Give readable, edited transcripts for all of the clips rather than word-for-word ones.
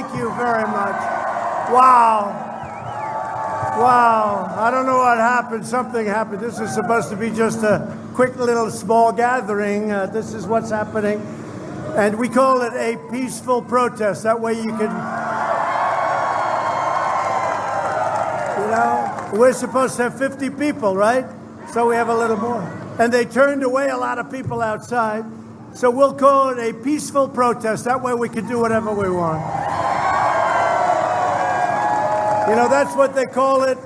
Thank you very much. Wow. Wow. I don't know what happened. Something happened. This is supposed to be just a quick little small gathering. This is what's happening. And we call it a peaceful protest. That way you can, we're supposed to have 50 people, right? So we have a little more. And they turned away a lot of people outside. So we'll call it a peaceful protest. That way we can do whatever we want. That's what they call it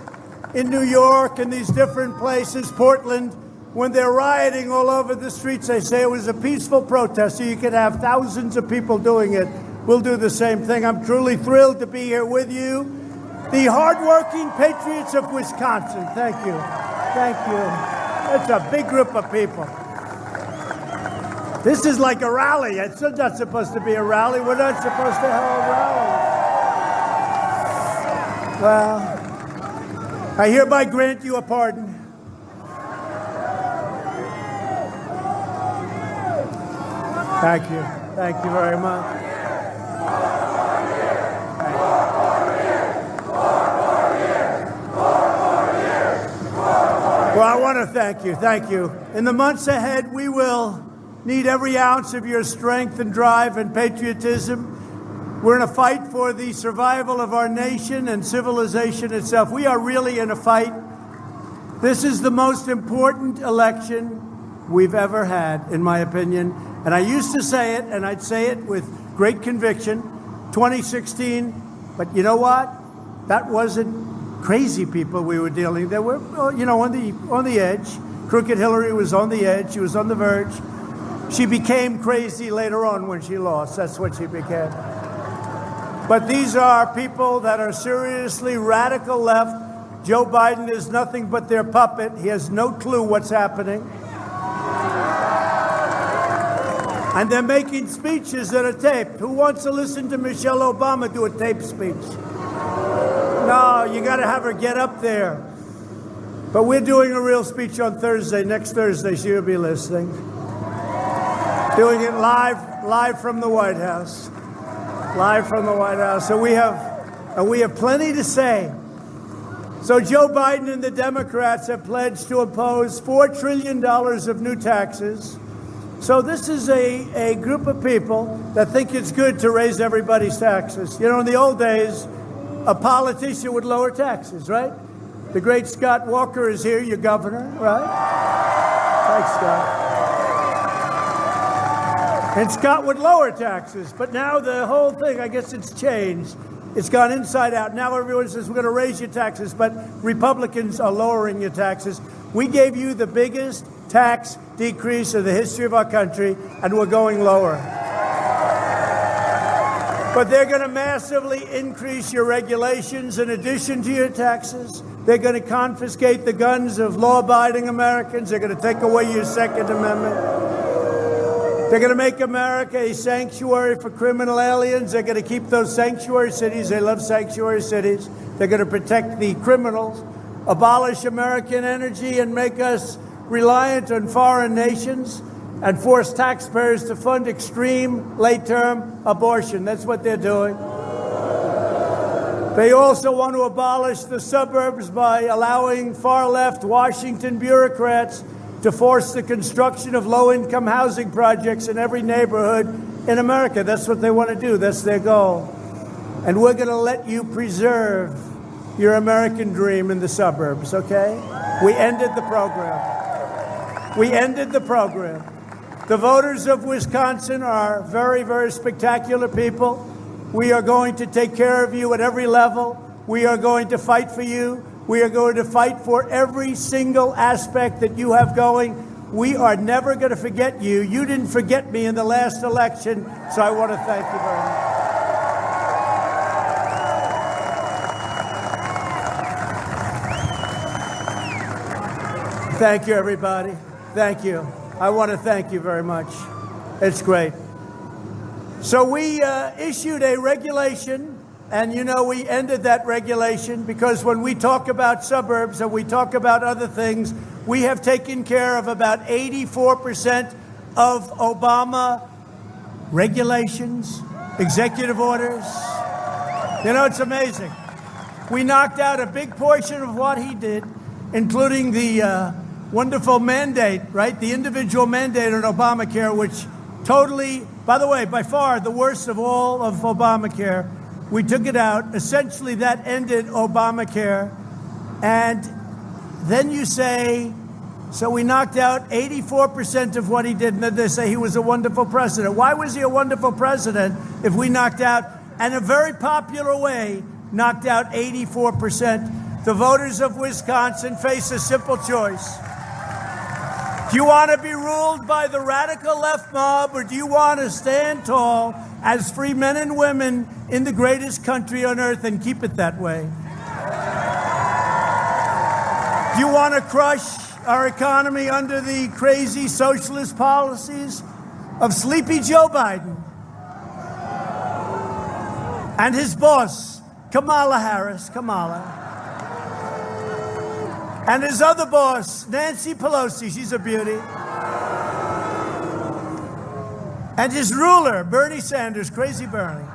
in New York and these different places, Portland. When they're rioting all over the streets, they say it was a peaceful protest, so you could have thousands of people doing it. We'll do the same thing. I'm truly thrilled to be here with you. The hardworking patriots of Wisconsin. Thank you. Thank you. That's a big group of people. This is like a rally. It's not supposed to be a rally. We're not supposed to hold rallies. Well, I hereby grant you a pardon. Thank you. Thank you very much. Well, I want to thank you. Thank you. In the months ahead, we will need every ounce of your strength and drive and patriotism. We're in a fight for the survival of our nation and civilization itself. We are really in a fight. This is the most important election we've ever had, in my opinion. And I used to say it, and I'd say it with great conviction, 2016. But you know what? That wasn't crazy people we were dealing. They were, on the edge. Crooked Hillary was on the edge. She was on the verge. She became crazy later on when she lost. That's what she became. But these are people that are seriously radical left. Joe Biden is nothing but their puppet. He has no clue what's happening. And they're making speeches that are taped. Who wants to listen to Michelle Obama do a taped speech? No, you got to have her get up there. But we're doing a real speech on Thursday, next Thursday, so you'll be listening. Doing it live from the White House. Live from the White House. So we have plenty to say. So Joe Biden and the Democrats have pledged to impose $4 trillion of new taxes. So this is a group of people that think it's good to raise everybody's taxes. In the old days, a politician would lower taxes, right? The great Scott Walker is here, your governor, right? Thanks, Scott. And Scott would lower taxes, but now the whole thing, I guess it's changed. It's gone inside out. Now everyone says we're going to raise your taxes, but Republicans are lowering your taxes. We gave you the biggest tax decrease in the history of our country, and we're going lower. But they're going to massively increase your regulations in addition to your taxes. They're going to confiscate the guns of law-abiding Americans. They're going to take away your Second Amendment. They're going to make America a sanctuary for criminal aliens. They're going to keep those sanctuary cities. They love sanctuary cities. They're going to protect the criminals, abolish American energy, and make us reliant on foreign nations, and force taxpayers to fund extreme late-term abortion. That's what they're doing. They also want to abolish the suburbs by allowing far-left Washington bureaucrats to force the construction of low-income housing projects in every neighborhood in America. That's what they want to do. That's their goal. And we're going to let you preserve your American dream in the suburbs, okay? We ended the program. We ended the program. The voters of Wisconsin are very, very spectacular people. We are going to take care of you at every level. We are going to fight for you. We are going to fight for every single aspect that you have going. We are never going to forget you. You didn't forget me in the last election, so I want to thank you very much. Thank you, everybody. Thank you. I want to thank you very much. It's great. So we issued a regulation. And, we ended that regulation because when we talk about suburbs and we talk about other things, we have taken care of about 84% of Obama regulations, executive orders, You know, it's amazing. We knocked out a big portion of what he did, including the wonderful mandate, right? The individual mandate on Obamacare, which totally, by the way, by far the worst of all of Obamacare. We took it out. Essentially, that ended Obamacare. And then you say, so we knocked out 84% of what he did, and then they say he was a wonderful president. Why was he a wonderful president if we knocked out, in a very popular way, knocked out 84%? The voters of Wisconsin face a simple choice. Do you want to be ruled by the radical left mob, or do you want to stand tall as free men and women in the greatest country on earth and keep it that way? Do you want to crush our economy under the crazy socialist policies of sleepy Joe Biden and his boss, Kamala Harris, and his other boss, Nancy Pelosi, she's a beauty, and his ruler, Bernie Sanders, crazy Bernie?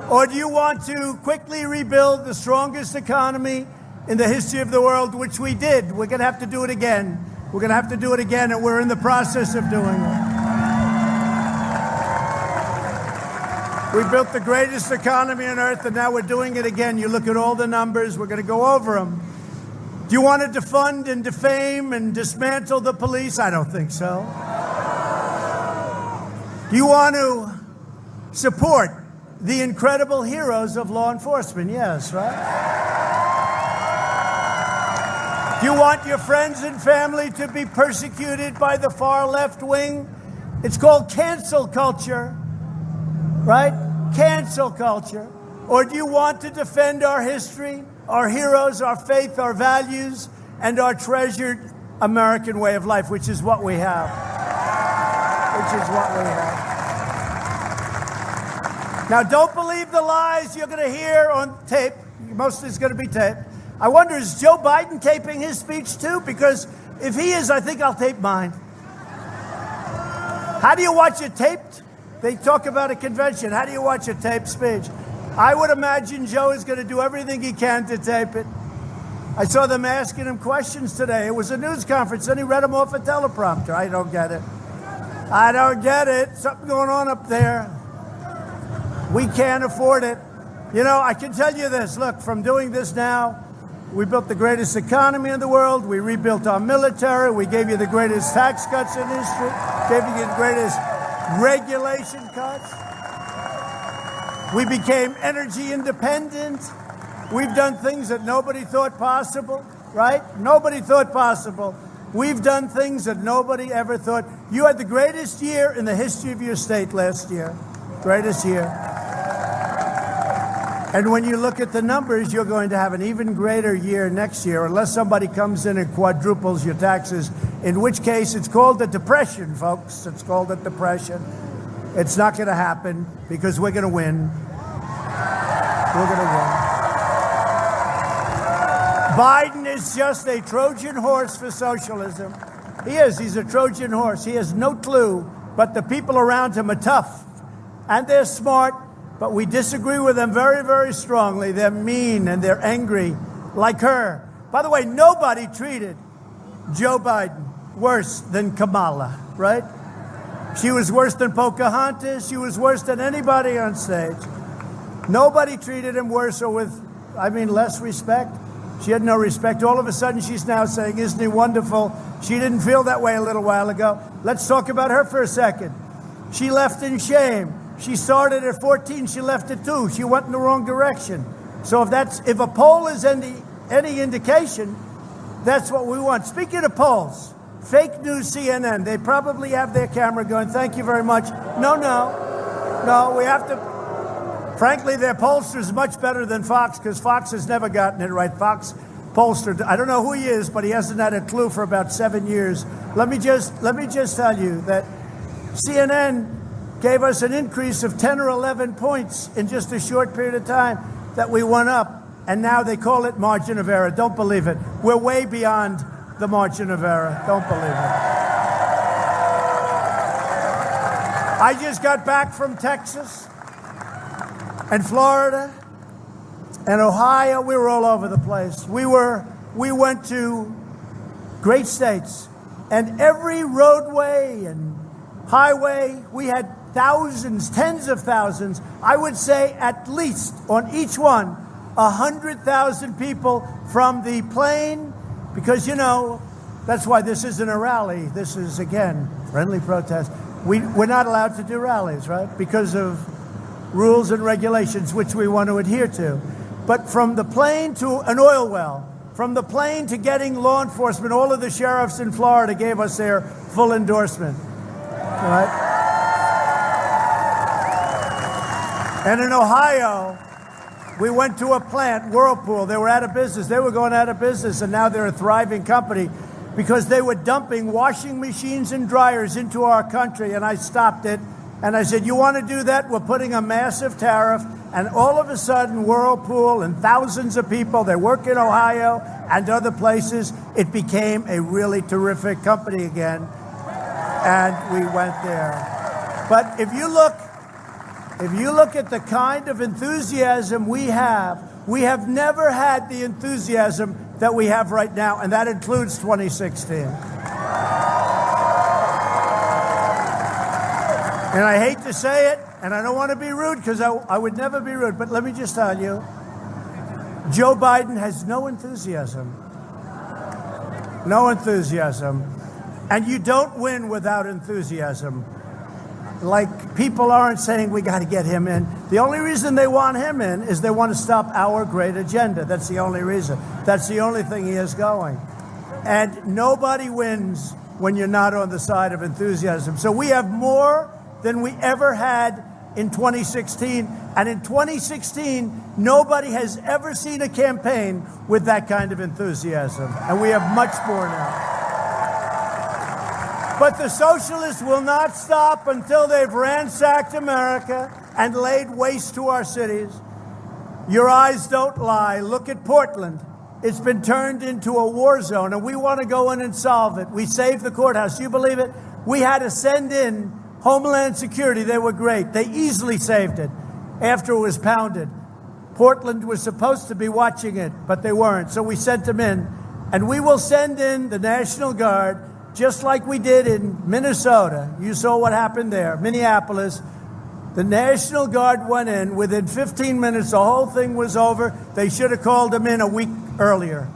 Or do you want to quickly rebuild the strongest economy in the history of the world, which we did? We're going to have to do it again. We're going to have to do it again, and we're in the process of doing it. We built the greatest economy on earth, and now we're doing it again. You look at all the numbers. We're going to go over them. Do you want to defund and defame and dismantle the police? I don't think so. Do you want to support the incredible heroes of law enforcement? Yes, right? Do you want your friends and family to be persecuted by the far left wing? It's called cancel culture, right? Cancel culture. Or do you want to defend our history, our heroes, our faith, our values, and our treasured American way of life, which is what we have. Now, don't believe the lies you're going to hear on tape. Mostly it's going to be taped. I wonder, is Joe Biden taping his speech too? Because if he is, I think I'll tape mine. How do you watch it taped? They talk about a convention. How do you watch a taped speech? I would imagine Joe is going to do everything he can to tape it. I saw them asking him questions today. It was a news conference, and he read them off a teleprompter. I don't get it. Something going on up there. We can't afford it. You know, I can tell you this. Look, from doing this now, we built the greatest economy in the world. We rebuilt our military. We gave you the greatest tax cuts in history. Gave you the greatest regulation cuts. We became energy independent. We've done things that nobody thought possible, right? Nobody thought possible. We've done things that nobody ever thought. You had the greatest year in the history of your state last year. Greatest year. And when you look at the numbers, you're going to have an even greater year next year, unless somebody comes in and quadruples your taxes, in which case it's called a depression, folks. It's called a depression. It's not going to happen because we're going to win. We're going to win. Biden is just a Trojan horse for socialism. He is. He's a Trojan horse. He has no clue, but the people around him are tough, and they're smart. But we disagree with them very, very strongly. They're mean and they're angry, like her. By the way, nobody treated Joe Biden worse than Kamala, right? She was worse than Pocahontas. She was worse than anybody on stage. Nobody treated him worse or with, less respect. She had no respect. All of a sudden, she's now saying, isn't he wonderful? She didn't feel that way a little while ago. Let's talk about her for a second. She left in shame. She started at 14, she left at 2. She went in the wrong direction. So if a poll is any indication, that's what we want. Speaking of polls, fake news CNN, they probably have their camera going, thank you very much. No, we have to. Frankly, their pollster is much better than Fox, because Fox has never gotten it right. Fox pollster, I don't know who he is, but he hasn't had a clue for about 7 years. Let me just tell you that CNN gave us an increase of 10 or 11 points in just a short period of time that we went up, and now they call it margin of error. Don't believe it. We're way beyond the margin of error. Don't believe it. I just got back from Texas and Florida and Ohio. We were all over the place. We went to great states, and every roadway and highway, we had thousands, tens of thousands. I would say at least on each one, 100,000 people from the plane, because, you know, that's why this isn't a rally. This is, again, friendly protest. We're not allowed to do rallies, right? Because of rules and regulations, which we want to adhere to. But from the plane to an oil well, from the plane to getting law enforcement, all of the sheriffs in Florida gave us their full endorsement, right? And in Ohio, we went to a plant, Whirlpool. They were out of business. They were going out of business, and now they're a thriving company because they were dumping washing machines and dryers into our country, and I stopped it. And I said, you want to do that? We're putting a massive tariff. And all of a sudden, Whirlpool and thousands of people, they work in Ohio and other places. It became a really terrific company again. And we went there. But if you look at the kind of enthusiasm we have never had the enthusiasm that we have right now, and that includes 2016. And I hate to say it, and I don't want to be rude because I would never be rude, but let me just tell you, Joe Biden has no enthusiasm. No enthusiasm. And you don't win without enthusiasm. Like, people aren't saying we got to get him in. The only reason they want him in is they want to stop our great agenda. That's the only reason. That's the only thing he has going. And nobody wins when you're not on the side of enthusiasm. So we have more than we ever had in 2016. And in 2016, nobody has ever seen a campaign with that kind of enthusiasm. And we have much more now. But the socialists will not stop until they've ransacked America and laid waste to our cities. Your eyes don't lie. Look at Portland. It's been turned into a war zone, and we want to go in and solve it. We saved the courthouse. You believe it? We had to send in Homeland Security. They were great. They easily saved it after it was pounded. Portland was supposed to be watching it, but they weren't. So we sent them in. And we will send in the National Guard, just like we did in Minnesota. You saw what happened there. Minneapolis. The National Guard went in. Within 15 minutes, the whole thing was over. They should have called them in a week earlier.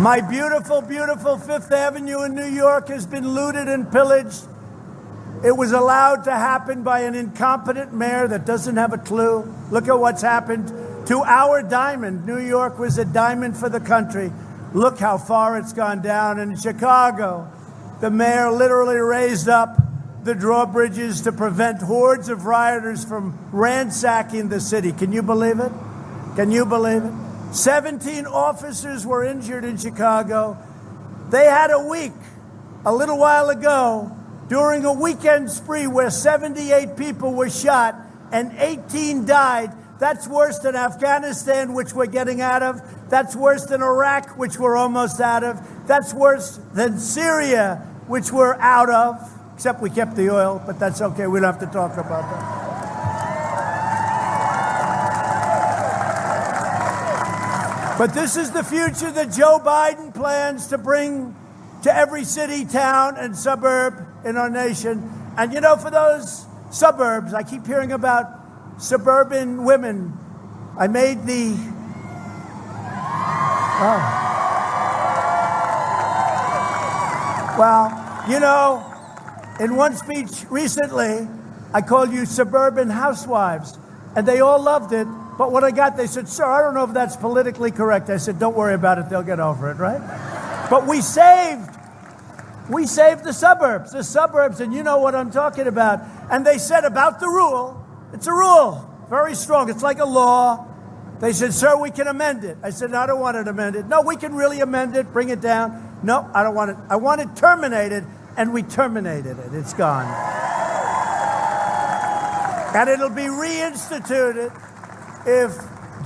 My beautiful, beautiful Fifth Avenue in New York has been looted and pillaged. It was allowed to happen by an incompetent mayor that doesn't have a clue. Look at what's happened to our diamond. New York was a diamond for the country. Look how far it's gone down. In Chicago, the mayor literally raised up the drawbridges to prevent hordes of rioters from ransacking the city. Can you believe it? Can you believe it? 17 officers were injured in Chicago. They had a week, a little while ago, during a weekend spree where 78 people were shot and 18 died. That's worse than Afghanistan, which we're getting out of. That's worse than Iraq, which we're almost out of. That's worse than Syria, which we're out of. Except we kept the oil, but that's okay. We don't have to talk about that. But this is the future that Joe Biden plans to bring to every city, town, and suburb in our nation. And you know, for those suburbs, I keep hearing about suburban women. I made the... Well, you know, in one speech recently, I called you suburban housewives, and they all loved it. But when I got, they said, sir, I don't know if that's politically correct. I said, don't worry about it. They'll get over it, right? But we saved the suburbs, and you know what I'm talking about. And they said about the rule, it's a rule, very strong. It's like a law. They said, sir, we can amend it. I said, no, I don't want it amended. No, we can really amend it, bring it down. No, I don't want it. I want it terminated, and we terminated it. It's gone. And it'll be reinstituted if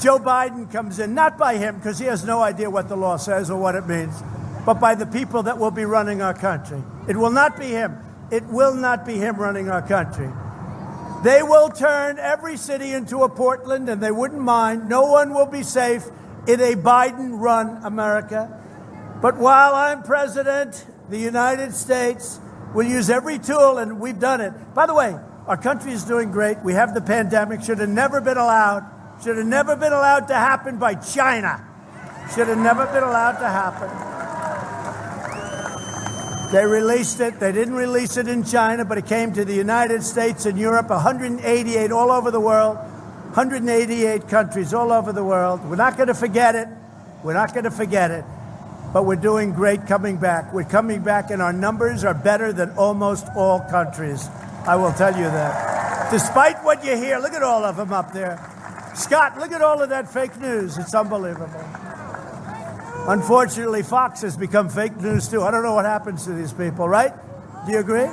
Joe Biden comes in, not by him, because he has no idea what the law says or what it means, but by the people that will be running our country. It will not be him. It will not be him running our country. They will turn every city into a Portland, and they wouldn't mind. No one will be safe in a Biden-run America. But while I'm president, the United States will use every tool, and we've done it. By the way, our country is doing great. We have the pandemic. Should have never been allowed to happen by China. Should have never been allowed to happen. They released it. They didn't release it in China, but it came to the United States and Europe, 188 all over the world, 188 countries all over the world. We're not going to forget it. We're not going to forget it. But we're doing great coming back. We're coming back, and our numbers are better than almost all countries. I will tell you that. Despite what you hear, look at all of them up there. Scott, look at all of that fake news. It's unbelievable. Unfortunately, Fox has become fake news, too. I don't know what happens to these people, right? Do you agree?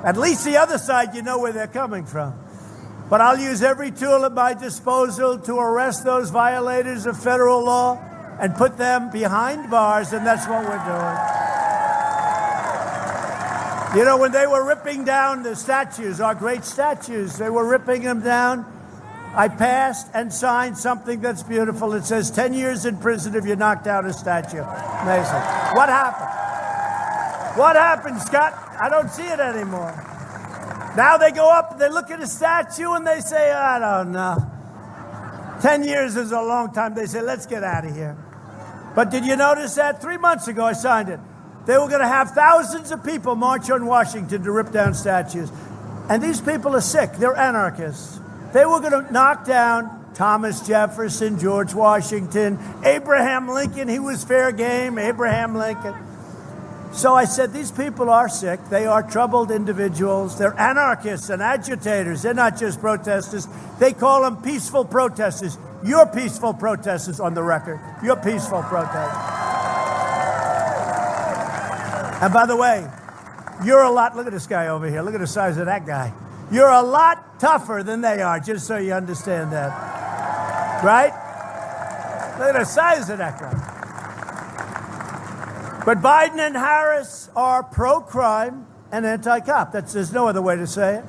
At least the other side, you know where they're coming from. But I'll use every tool at my disposal to arrest those violators of federal law and put them behind bars, and that's what we're doing. You know, when they were ripping down the statues, our great statues, they were ripping them down. I passed and signed something that's beautiful. It says 10 years in prison if you knock down a statue. Amazing. What happened? What happened, Scott? I don't see it anymore. Now they go up, they look at a statue, and they say, I don't know. 10 years is a long time. They say, let's get out of here. But did you notice that? 3 months ago, I signed it. They were going to have thousands of people march on Washington to rip down statues. And these people are sick. They're anarchists. They were going to knock down Thomas Jefferson, George Washington, Abraham Lincoln. He was fair game, Abraham Lincoln. So I said, these people are sick. They are troubled individuals. They're anarchists and agitators. They're not just protesters. They call them peaceful protesters. You're peaceful protesters on the record. You're peaceful protesters. And by the way, you're a lot, look at this guy over here. Look at the size of that guy. You're a lot tougher than they are, just so you understand that. Right? Look at the size of that guy. But Biden and Harris are pro-crime and anti-cop. There's no other way to say it.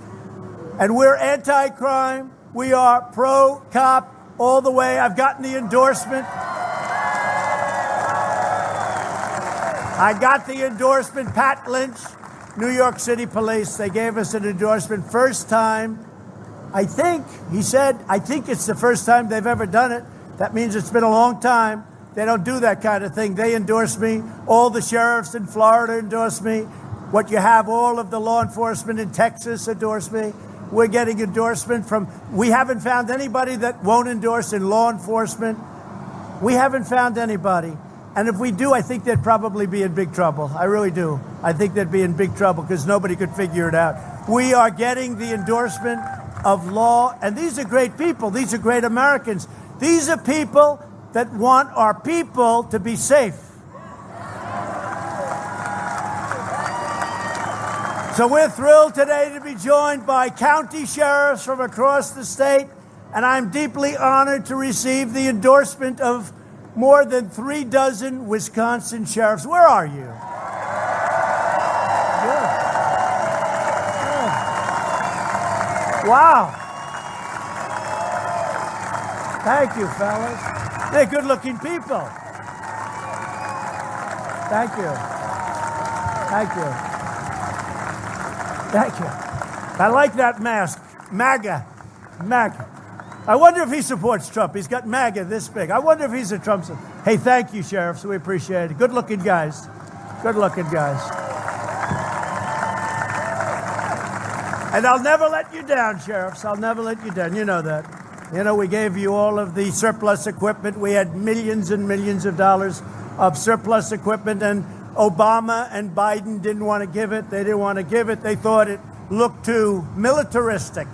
And we're anti-crime. We are pro-cop all the way. I've gotten the endorsement. I got the endorsement. Pat Lynch, New York City Police, they gave us an endorsement. First time, I think, he said, I think it's the first time they've ever done it. That means it's been a long time. They don't do that kind of thing. They endorse me. All the sheriffs in Florida endorse me. What you have, all of the law enforcement in Texas endorse me. We're getting endorsement from, we haven't found anybody that won't endorse in law enforcement. We haven't found anybody. And if we do, I think they'd probably be in big trouble. I really do. I think they'd be in big trouble because nobody could figure it out. We are getting the endorsement of law. And these are great people. These are great Americans. These are people that want our people to be safe. So we're thrilled today to be joined by county sheriffs from across the state, and I'm deeply honored to receive the endorsement of more than 36 Wisconsin sheriffs. Where are you? Good. Good. Wow. Thank you, fellas. They're good-looking people. Thank you. Thank you. Thank you. I like that mask. MAGA. MAGA. I wonder if he supports Trump. He's got MAGA this big. I wonder if he's a Trump supporter. Hey, thank you, sheriffs. We appreciate it. Good-looking guys. Good-looking guys. And I'll never let you down, sheriffs. I'll never let you down. You know that. You know, we gave you all of the surplus equipment. We had millions and millions of dollars of surplus equipment, and Obama and Biden didn't want to give it. They didn't want to give it. They thought it looked too militaristic,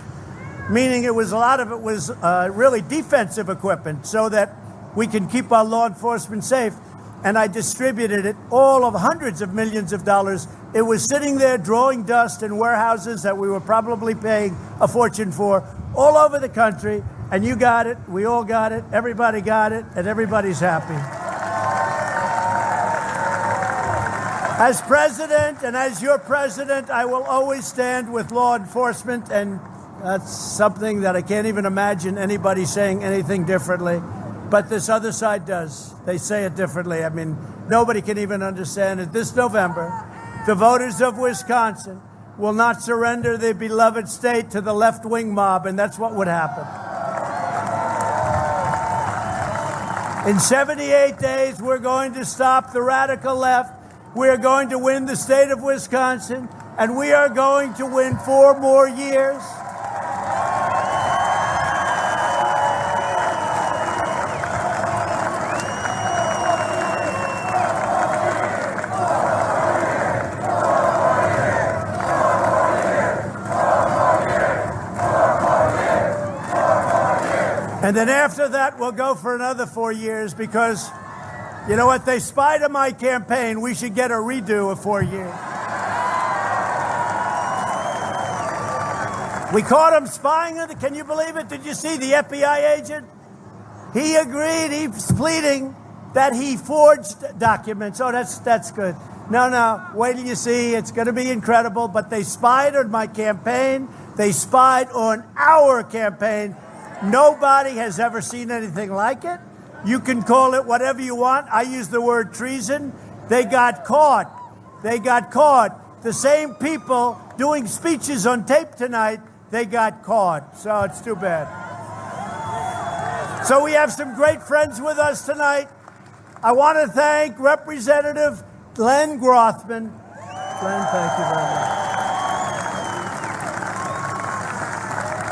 meaning a lot of it was really defensive equipment so that we can keep our law enforcement safe. And I distributed it, all of hundreds of millions of dollars. It was sitting there drawing dust in warehouses that we were probably paying a fortune for all over the country. And you got it, we all got it, everybody got it, and everybody's happy. As president and as your president, I will always stand with law enforcement and That's something that I can't even imagine anybody saying anything differently. But this other side does. They say it differently. I mean, nobody can even understand it. This November, the voters of Wisconsin will not surrender their beloved state to the left-wing mob, and that's what would happen. In 78 days, we're going to stop the radical left. We're going to win the state of Wisconsin, and we are going to win 4 more years. And then after that, we'll go for another 4 years because, you know what, they spied on my campaign. We should get a redo of 4 years. We caught him spying on can you believe it? Did you see the FBI agent? He agreed, he's pleading that he forged documents. Oh, that's good. No, wait till you see, it's going to be incredible. But they spied on my campaign. They spied on our campaign. Nobody has ever seen anything like it. You can call it whatever you want. I use the word treason. They got caught. They got caught. The same people doing speeches on tape tonight, they got caught. So it's too bad. So we have some great friends with us tonight. I want to thank Representative Glenn Grothman. Glenn, thank you very much.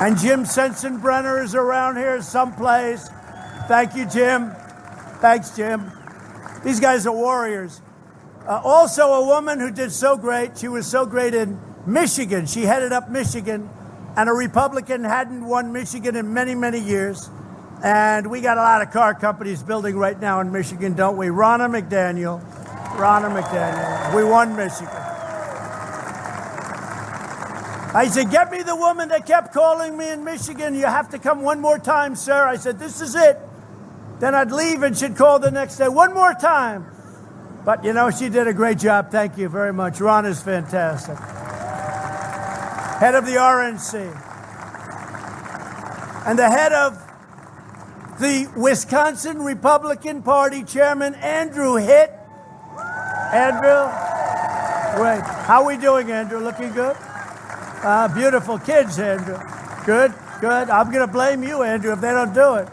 And Jim Sensenbrenner is around here someplace. Thank you, Jim. Thanks, Jim. These guys are warriors. Also, a woman who did so great. She was so great in Michigan. She headed up Michigan, and a Republican hadn't won Michigan in many, many years. And we got a lot of car companies building right now in Michigan, don't we? Ronna McDaniel. We won Michigan. I said, get me the woman that kept calling me in Michigan. You have to come one more time, sir. I said, this is it. Then I'd leave and she'd call the next day. One more time. But, you know, she did a great job. Thank you very much. Ron is fantastic. Head of the RNC. And the head of the Wisconsin Republican Party Chairman, Andrew Hitt. Andrew? Great. How are we doing, Andrew? Looking good? Beautiful kids, Andrew. Good. I'm going to blame you, Andrew, if they don't do it.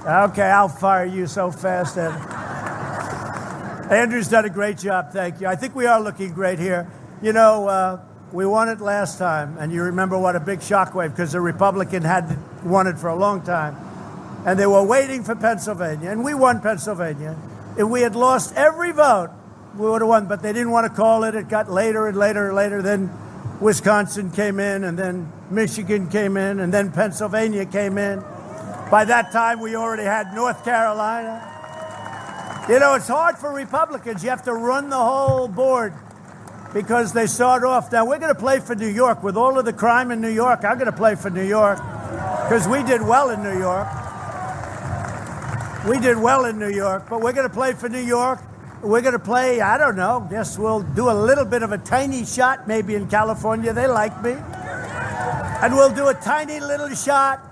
Okay, I'll fire you so fast, Andrew. Andrew's done a great job, thank you. I think we are looking great here. You know, we won it last time, and you remember what a big shockwave, because the Republican had won it for a long time. And they were waiting for Pennsylvania, and we won Pennsylvania. If we had lost every vote, we would have won, but they didn't want to call it. It got later and later and later. Then Wisconsin came in, and then Michigan came in, and then Pennsylvania came in. By that time, we already had North Carolina. You know, it's hard for Republicans. You have to run the whole board because they start off. Now, we're going to play for New York. With all of the crime in New York, I'm going to play for New York because we did well in New York. We did well in New York, but we're going to play for New York. We're going to play, I don't know, guess we'll do a little bit of a tiny shot maybe in California. They like me. And we'll do a tiny little shot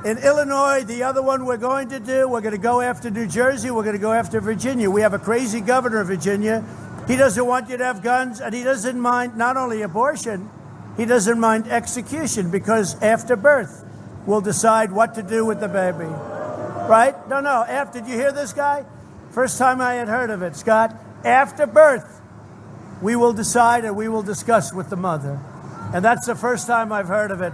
in Illinois. The other one we're going to go after New Jersey. We're going to go after Virginia. We have a crazy governor of Virginia. He doesn't want you to have guns, and he doesn't mind not only abortion, he doesn't mind execution, because after birth, we'll decide what to do with the baby. Right? No. Did you hear this guy? First time I had heard of it, Scott. After birth, we will decide and we will discuss with the mother. And that's the first time I've heard of it.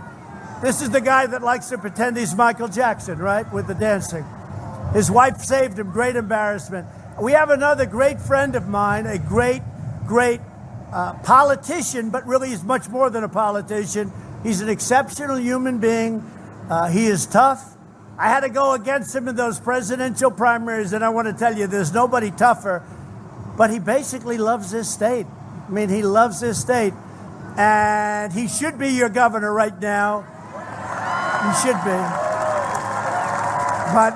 This is the guy that likes to pretend he's Michael Jackson, right, with the dancing. His wife saved him, great embarrassment. We have another great friend of mine, a great politician, but really he's much more than a politician. He's an exceptional human being. He is tough. I had to go against him in those presidential primaries, and I want to tell you, there's nobody tougher. But he basically loves this state. I mean, he loves this state. And he should be your governor right now. He should be. But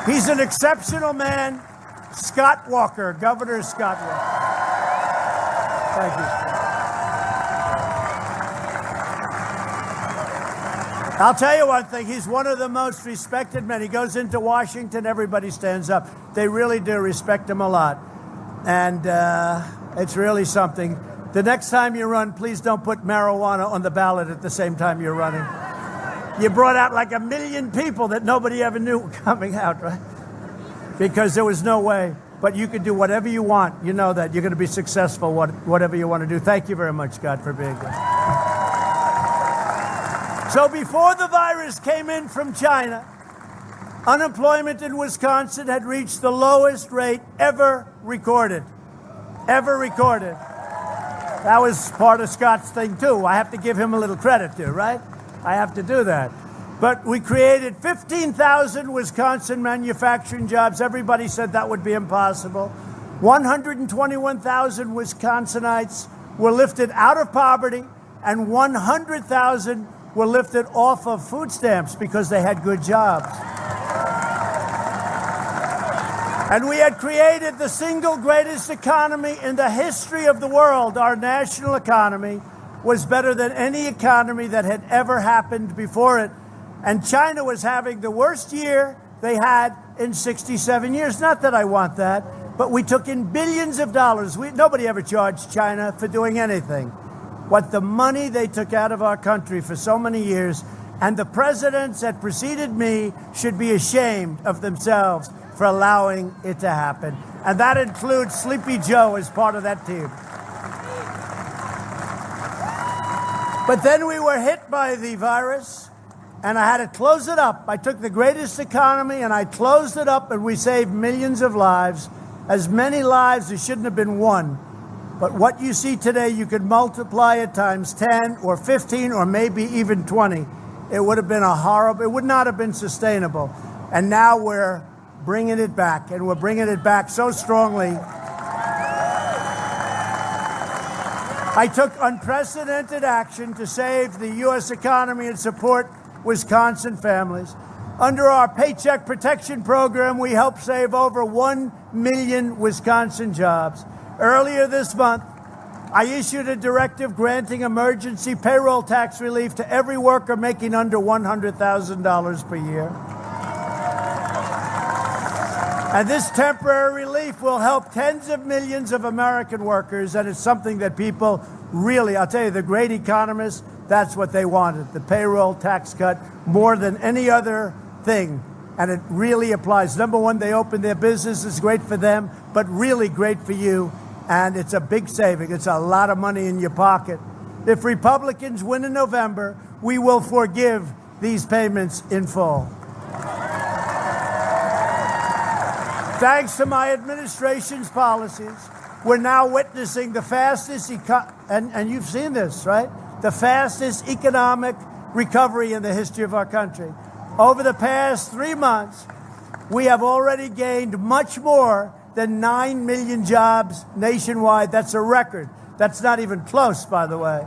he's an exceptional man. Scott Walker, Governor Scott Walker. Thank you. I'll tell you one thing. He's one of the most respected men. He goes into Washington, everybody stands up. They really do respect him a lot. And it's really something. The next time you run, please don't put marijuana on the ballot at the same time you're running. You brought out like 1 million people that nobody ever knew were coming out, right? Because there was no way. But you can do whatever you want. You know that. You're going to be successful, whatever you want to do. Thank you very much, Scott, for being here. So before the virus came in from China, unemployment in Wisconsin had reached the lowest rate ever recorded. Ever recorded. That was part of Scott's thing, too. I have to give him a little credit, too, right? I have to do that. But we created 15,000 Wisconsin manufacturing jobs. Everybody said that would be impossible. 121,000 Wisconsinites were lifted out of poverty, and 100,000 were lifted off of food stamps because they had good jobs. And we had created the single greatest economy in the history of the world. Our national economy was better than any economy that had ever happened before it. And China was having the worst year they had in 67 years. Not that I want that, but we took in billions of dollars. Nobody ever charged China for doing anything. What the money they took out of our country for so many years, and the presidents that preceded me should be ashamed of themselves for allowing it to happen. And that includes Sleepy Joe as part of that team. But then we were hit by the virus, and I had to close it up. I took the greatest economy, and I closed it up, and we saved millions of lives, as many lives as shouldn't have been won. But what you see today, you could multiply it times 10 or 15 or maybe even 20. It would have been it would not have been sustainable. And now we're bringing it back, and we're bringing it back so strongly. I took unprecedented action to save the U.S. economy and support Wisconsin families. Under our Paycheck Protection Program, we helped save over 1 million Wisconsin jobs. Earlier this month, I issued a directive granting emergency payroll tax relief to every worker making under $100,000 per year. And this temporary relief will help tens of millions of American workers, and it's something that people really, I'll tell you, the great economists, that's what they wanted, the payroll tax cut, more than any other thing. And it really applies. Number one, they open their business, it's great for them, but really great for you. And it's a big saving. It's a lot of money in your pocket. If Republicans win in November, we will forgive these payments in full. Thanks to my administration's policies, we're now witnessing the fastest, and you've seen this, right? The fastest economic recovery in the history of our country. Over the past 3 months, we have already gained much more than 9 million jobs nationwide. That's a record. That's not even close, by the way.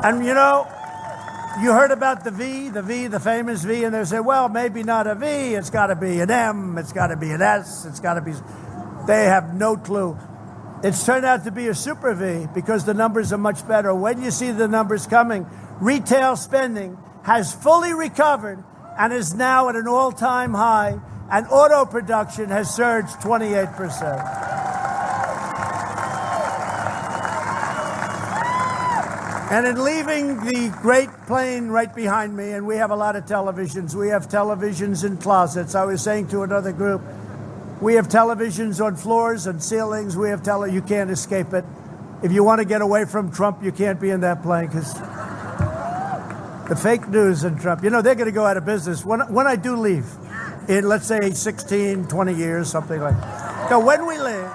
And you know, you heard about the famous V, and they say, well, maybe not a V, it's got to be an M, it's got to be an S, it's got to be... They have no clue. It's turned out to be a super V because the numbers are much better. When you see the numbers coming, retail spending has fully recovered and is now at an all-time high, and auto production has surged 28%. And in leaving the great plane right behind me, and we have a lot of televisions. We have televisions in closets. I was saying to another group, we have televisions on floors and ceilings. We have you can't escape it. If you want to get away from Trump, you can't be in that plane because the fake news and Trump, you know, they're going to go out of business. When I do leave, in, let's say, 16, 20 years, something like that. So when we leave,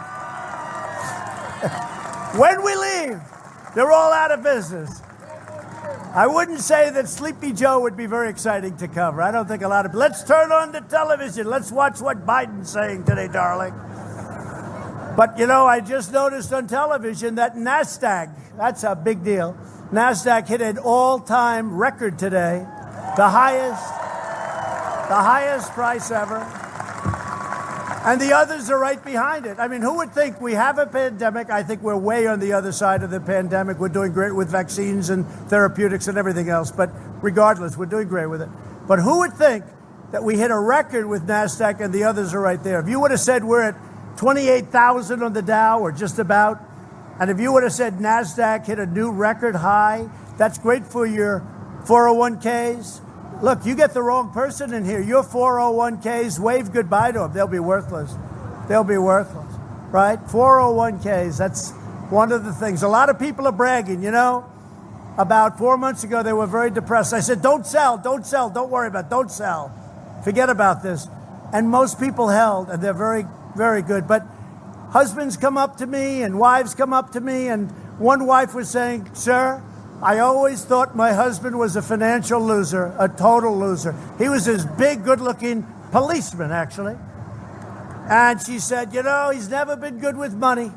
they're all out of business. I wouldn't say that Sleepy Joe would be very exciting to cover. I don't think a lot of... Let's turn on the television. Let's watch what Biden's saying today, darling. But, you know, I just noticed on television that NASDAQ, that's a big deal. NASDAQ hit an all-time record today. The highest price ever. And the others are right behind it. I mean, who would think we have a pandemic? I think we're way on the other side of the pandemic. We're doing great with vaccines and therapeutics and everything else. But regardless, we're doing great with it. But who would think that we hit a record with NASDAQ and the others are right there? If you would have said we're at 28,000 on the Dow, or just about, and if you would have said NASDAQ hit a new record high, that's great for your 401ks. Look, you get the wrong person in here. Your 401ks, wave goodbye to them. They'll be worthless. They'll be worthless, right? 401ks, that's one of the things. A lot of people are bragging, About 4 months ago, they were very depressed. I said, don't sell, don't worry about it, don't sell. Forget about this. And most people held, and they're very, very good. But husbands come up to me and wives come up to me, and one wife was saying, sir, I always thought my husband was a financial loser, a total loser. He was this big, good-looking policeman, actually. And she said, he's never been good with money.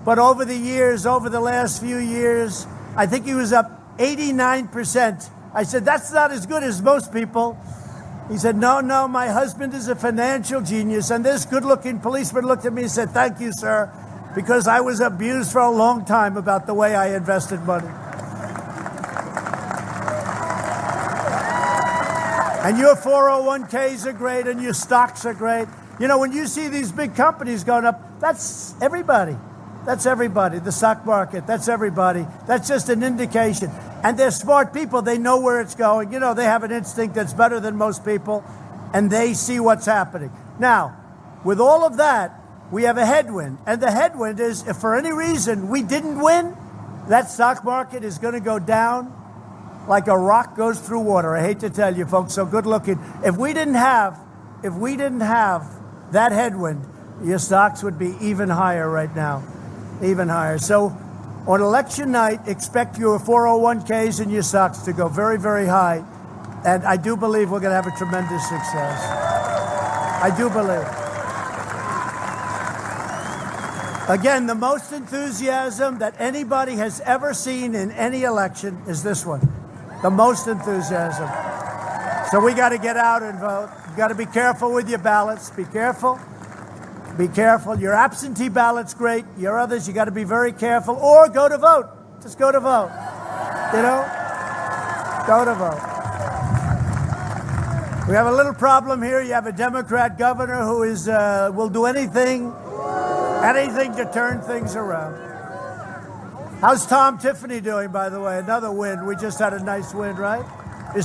But over the years, over the last few years, I think he was up 89%. I said, that's not as good as most people. He said, no, my husband is a financial genius. And this good-looking policeman looked at me and said, thank you, sir, because I was abused for a long time about the way I invested money. And your 401ks are great and your stocks are great. When you see these big companies going up, that's everybody. That's everybody. The stock market, that's everybody. That's just an indication. And they're smart people. They know where it's going. They have an instinct that's better than most people, and they see what's happening. Now, with all of that, we have a headwind. And the headwind is, if for any reason we didn't win, that stock market is going to go down like a rock goes through water. I hate to tell you, folks, so good looking. If we didn't have that headwind, your stocks would be even higher right now, even higher. So on election night, expect your 401ks and your stocks to go very, very high. And I do believe we're going to have a tremendous success. I do believe. Again, the most enthusiasm that anybody has ever seen in any election is this one. The most enthusiasm. So we got to get out and vote. You got to be careful with your ballots. Be careful. Be careful. Your absentee ballot's great. Your others, you got to be very careful. Or go to vote. Just go to vote. Go to vote. We have a little problem here. You have a Democrat governor who will do anything to turn things around. How's Tom Tiffany doing, by the way? Another win. We just had a nice win, right?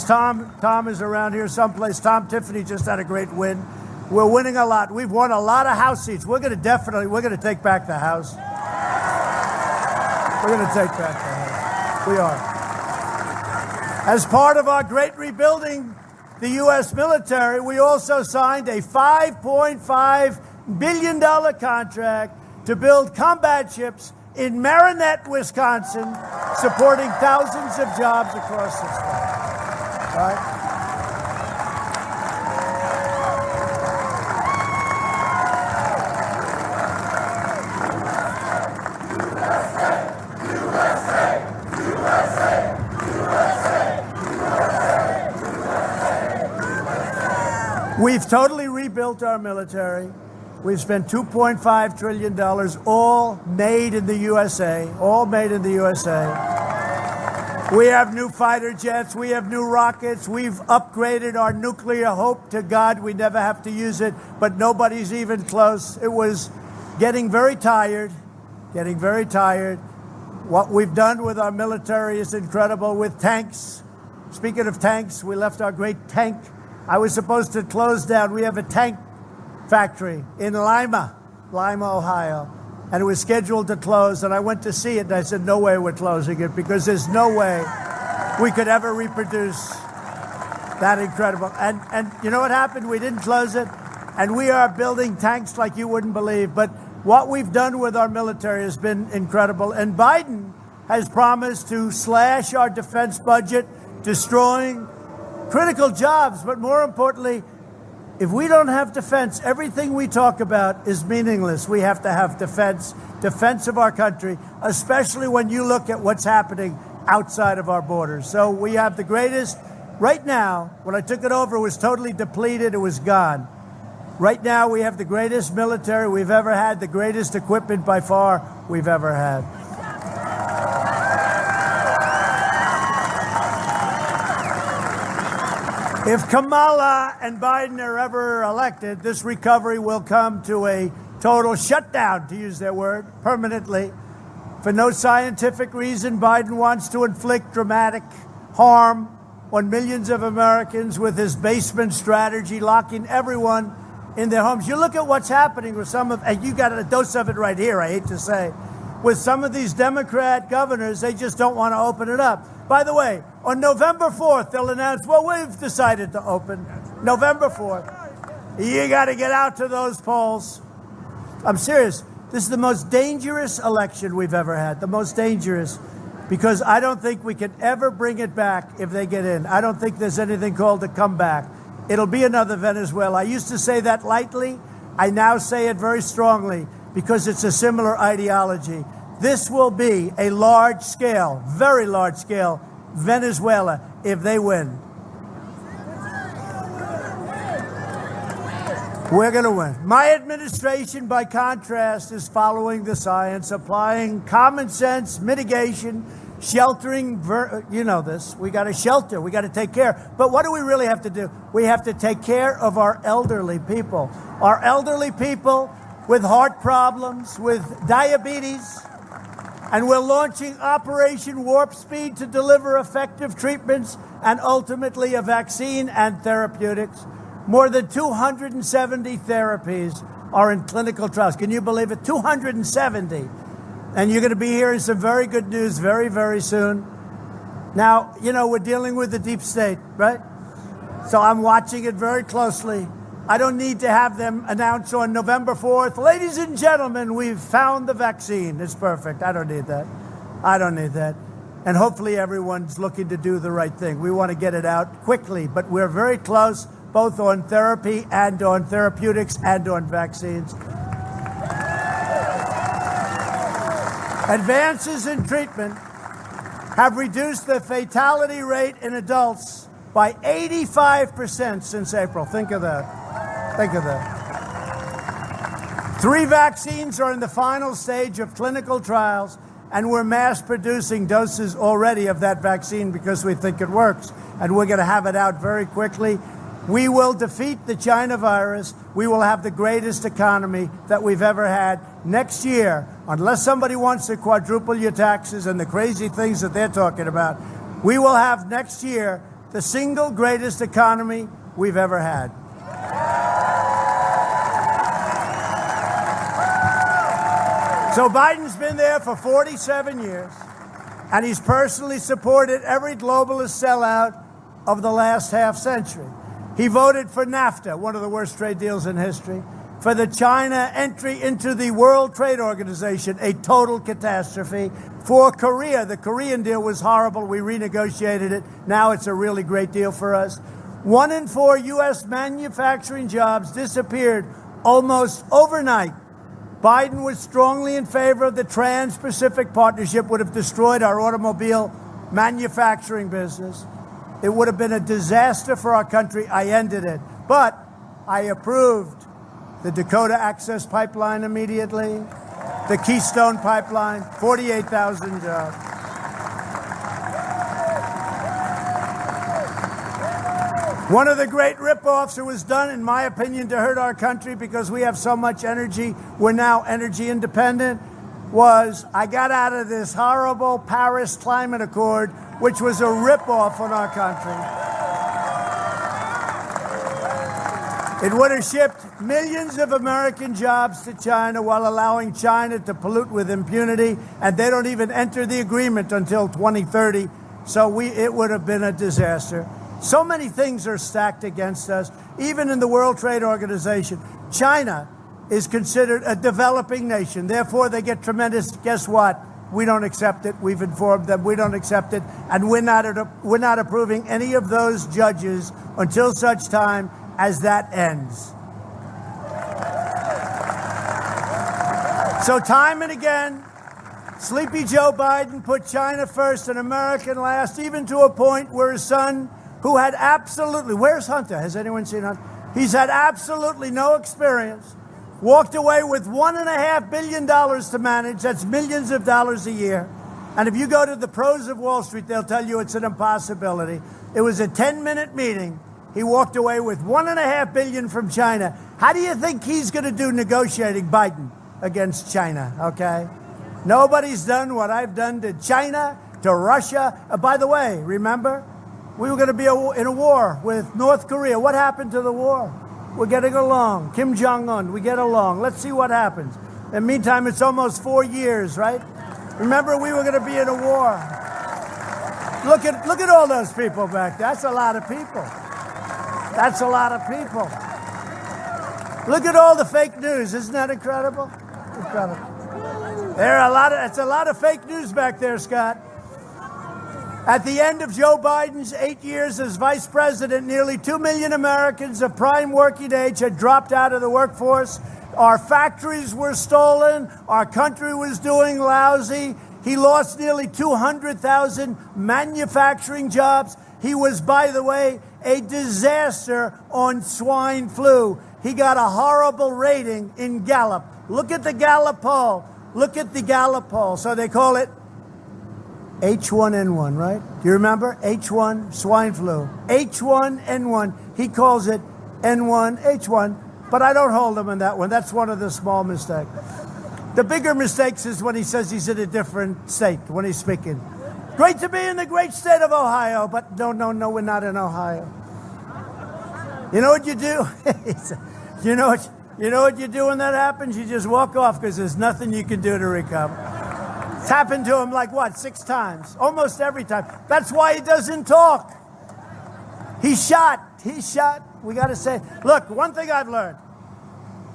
Tom is around here someplace. Tom Tiffany just had a great win. We're winning a lot. We've won a lot of House seats. We're going to take back the House. We're going to take back the House. We are. As part of our great rebuilding the U.S. military, we also signed a $5.5 billion contract to build combat ships in Marinette, Wisconsin, supporting thousands of jobs across the state. Right? We've totally rebuilt our military. We've spent $2.5 trillion, all made in the USA, all made in the USA. We have new fighter jets. We have new rockets. We've upgraded our nuclear. Hope to God we never have to use it, but nobody's even close. It was getting very tired, What we've done with our military is incredible with tanks. Speaking of tanks, we left our great tank. I was supposed to close down. We have a tank factory in Lima, Ohio, and it was scheduled to close, and I went to see it, and I said, no way we're closing it, because there's no way we could ever reproduce that incredible. And you know what happened? We didn't close it, and we are building tanks like you wouldn't believe. But what we've done with our military has been incredible, and Biden has promised to slash our defense budget, destroying critical jobs, but more importantly, if we don't have defense, everything we talk about is meaningless. We have to have defense of our country, especially when you look at what's happening outside of our borders. So we have the greatest, right now, when I took it over, it was totally depleted, it was gone. Right now, we have the greatest military we've ever had, the greatest equipment by far we've ever had. If Kamala and Biden are ever elected, this recovery will come to a total shutdown, to use their word, permanently. For no scientific reason, Biden wants to inflict dramatic harm on millions of Americans with his basement strategy, locking everyone in their homes. You look at what's happening with some of, and you got a dose of it right here, I hate to say, with some of these Democrat governors, they just don't want to open it up. By the way, on November 4th, they'll announce, well, we've decided to open. November 4th. You got to get out to those polls. I'm serious. This is the most dangerous election we've ever had, the most dangerous, because I don't think we can ever bring it back if they get in. I don't think there's anything called a comeback. It'll be another Venezuela. I used to say that lightly. I now say it very strongly because it's a similar ideology. This will be a large-scale, very large-scale Venezuela if they win. We're going to win. My administration, by contrast, is following the science, applying common sense, mitigation, sheltering. You know this. We got to shelter. We got to take care. But what do we really have to do? We have to take care of our elderly people. Our elderly people with heart problems, with diabetes. And we're launching Operation Warp Speed to deliver effective treatments and ultimately a vaccine and therapeutics. More than 270 therapies are in clinical trials. Can you believe it? 270. And you're going to be hearing some very good news very, very soon. Now, you know, we're dealing with the deep state, right? So I'm watching it very closely. I don't need to have them announce on November 4th, ladies and gentlemen, we've found the vaccine. It's perfect. I don't need that. I don't need that. And hopefully everyone's looking to do the right thing. We want to get it out quickly, but we're very close, both on therapy and on therapeutics and on vaccines. Advances in treatment have reduced the fatality rate in adults by 85% since April. Think of that. Think of that. 3 vaccines are in the final stage of clinical trials, and we're mass producing doses already of that vaccine because we think it works, and we're going to have it out very quickly. We will defeat the China virus. We will have the greatest economy that we've ever had next year, unless somebody wants to quadruple your taxes and the crazy things that they're talking about. We will have next year the single greatest economy we've ever had. So Biden's been there for 47 years, and he's personally supported every globalist sellout of the last half century. He voted for NAFTA, one of the worst trade deals in history, for the China entry into the World Trade Organization, a total catastrophe, for Korea. The Korean deal was horrible. We renegotiated it. Now it's a really great deal for us. 1 in 4 U.S. manufacturing jobs disappeared almost overnight. Biden was strongly in favor of the Trans-Pacific Partnership, would have destroyed our automobile manufacturing business. It would have been a disaster for our country. I ended it. But I approved the Dakota Access Pipeline immediately, the Keystone Pipeline, 48,000 jobs. One of the great ripoffs that was done, in my opinion, to hurt our country because we have so much energy, we're now energy independent, was I got out of this horrible Paris Climate Accord, which was a ripoff on our country. It would have shipped millions of American jobs to China while allowing China to pollute with impunity, and they don't even enter the agreement until 2030, so it would have been a disaster. So many things are stacked against us, even in the World Trade Organization. China is considered a developing nation. Therefore, they get tremendous, guess what? We don't accept it. We've informed them we don't accept it. And we're not approving any of those judges until such time as that ends. So time and again, Sleepy Joe Biden put China first and America last, even to a point where his son, who had absolutely, where's Hunter? Has anyone seen Hunter? He's had absolutely no experience, walked away with $1.5 billion to manage. That's millions of dollars a year. And if you go to the pros of Wall Street, they'll tell you it's an impossibility. It was a 10-minute meeting He walked away with $1.5 billion from China. How do you think he's going to do negotiating, Biden, against China? Okay, nobody's done what I've done to China, to Russia. By the way, remember, we were going to be in a war with North Korea. What happened to the war? We're getting along. Kim Jong-un, we get along. Let's see what happens. In the meantime, it's almost 4 years, right? Remember, we were going to be in a war. Look at all those people back there. That's a lot of people. That's a lot of people. Look at all the fake news. Isn't that incredible? Incredible. It's a lot of fake news back there, Scott. At the end of Joe Biden's 8 years as vice president, nearly 2 million Americans of prime working age had dropped out of the workforce. Our factories were stolen. Our country was doing lousy. He lost nearly 200,000 manufacturing jobs. He was, by the way, a disaster on swine flu. He got a horrible rating in Gallup. Look at the Gallup poll. Look at the Gallup poll. So they call it H1N1, right? Do you remember? H1, swine flu. H1N1. He calls it N1, H1. But I don't hold him on that one. That's one of the small mistakes. The bigger mistakes is when he says he's in a different state when he's speaking. Great to be in the great state of Ohio, but no, we're not in Ohio. You know what you do? you know what you do when that happens? You just walk off because there's nothing you can do to recover. It's happened to him like what, 6 times? Almost every time. That's why he doesn't talk. He's shot. We got to say, look, one thing I've learned.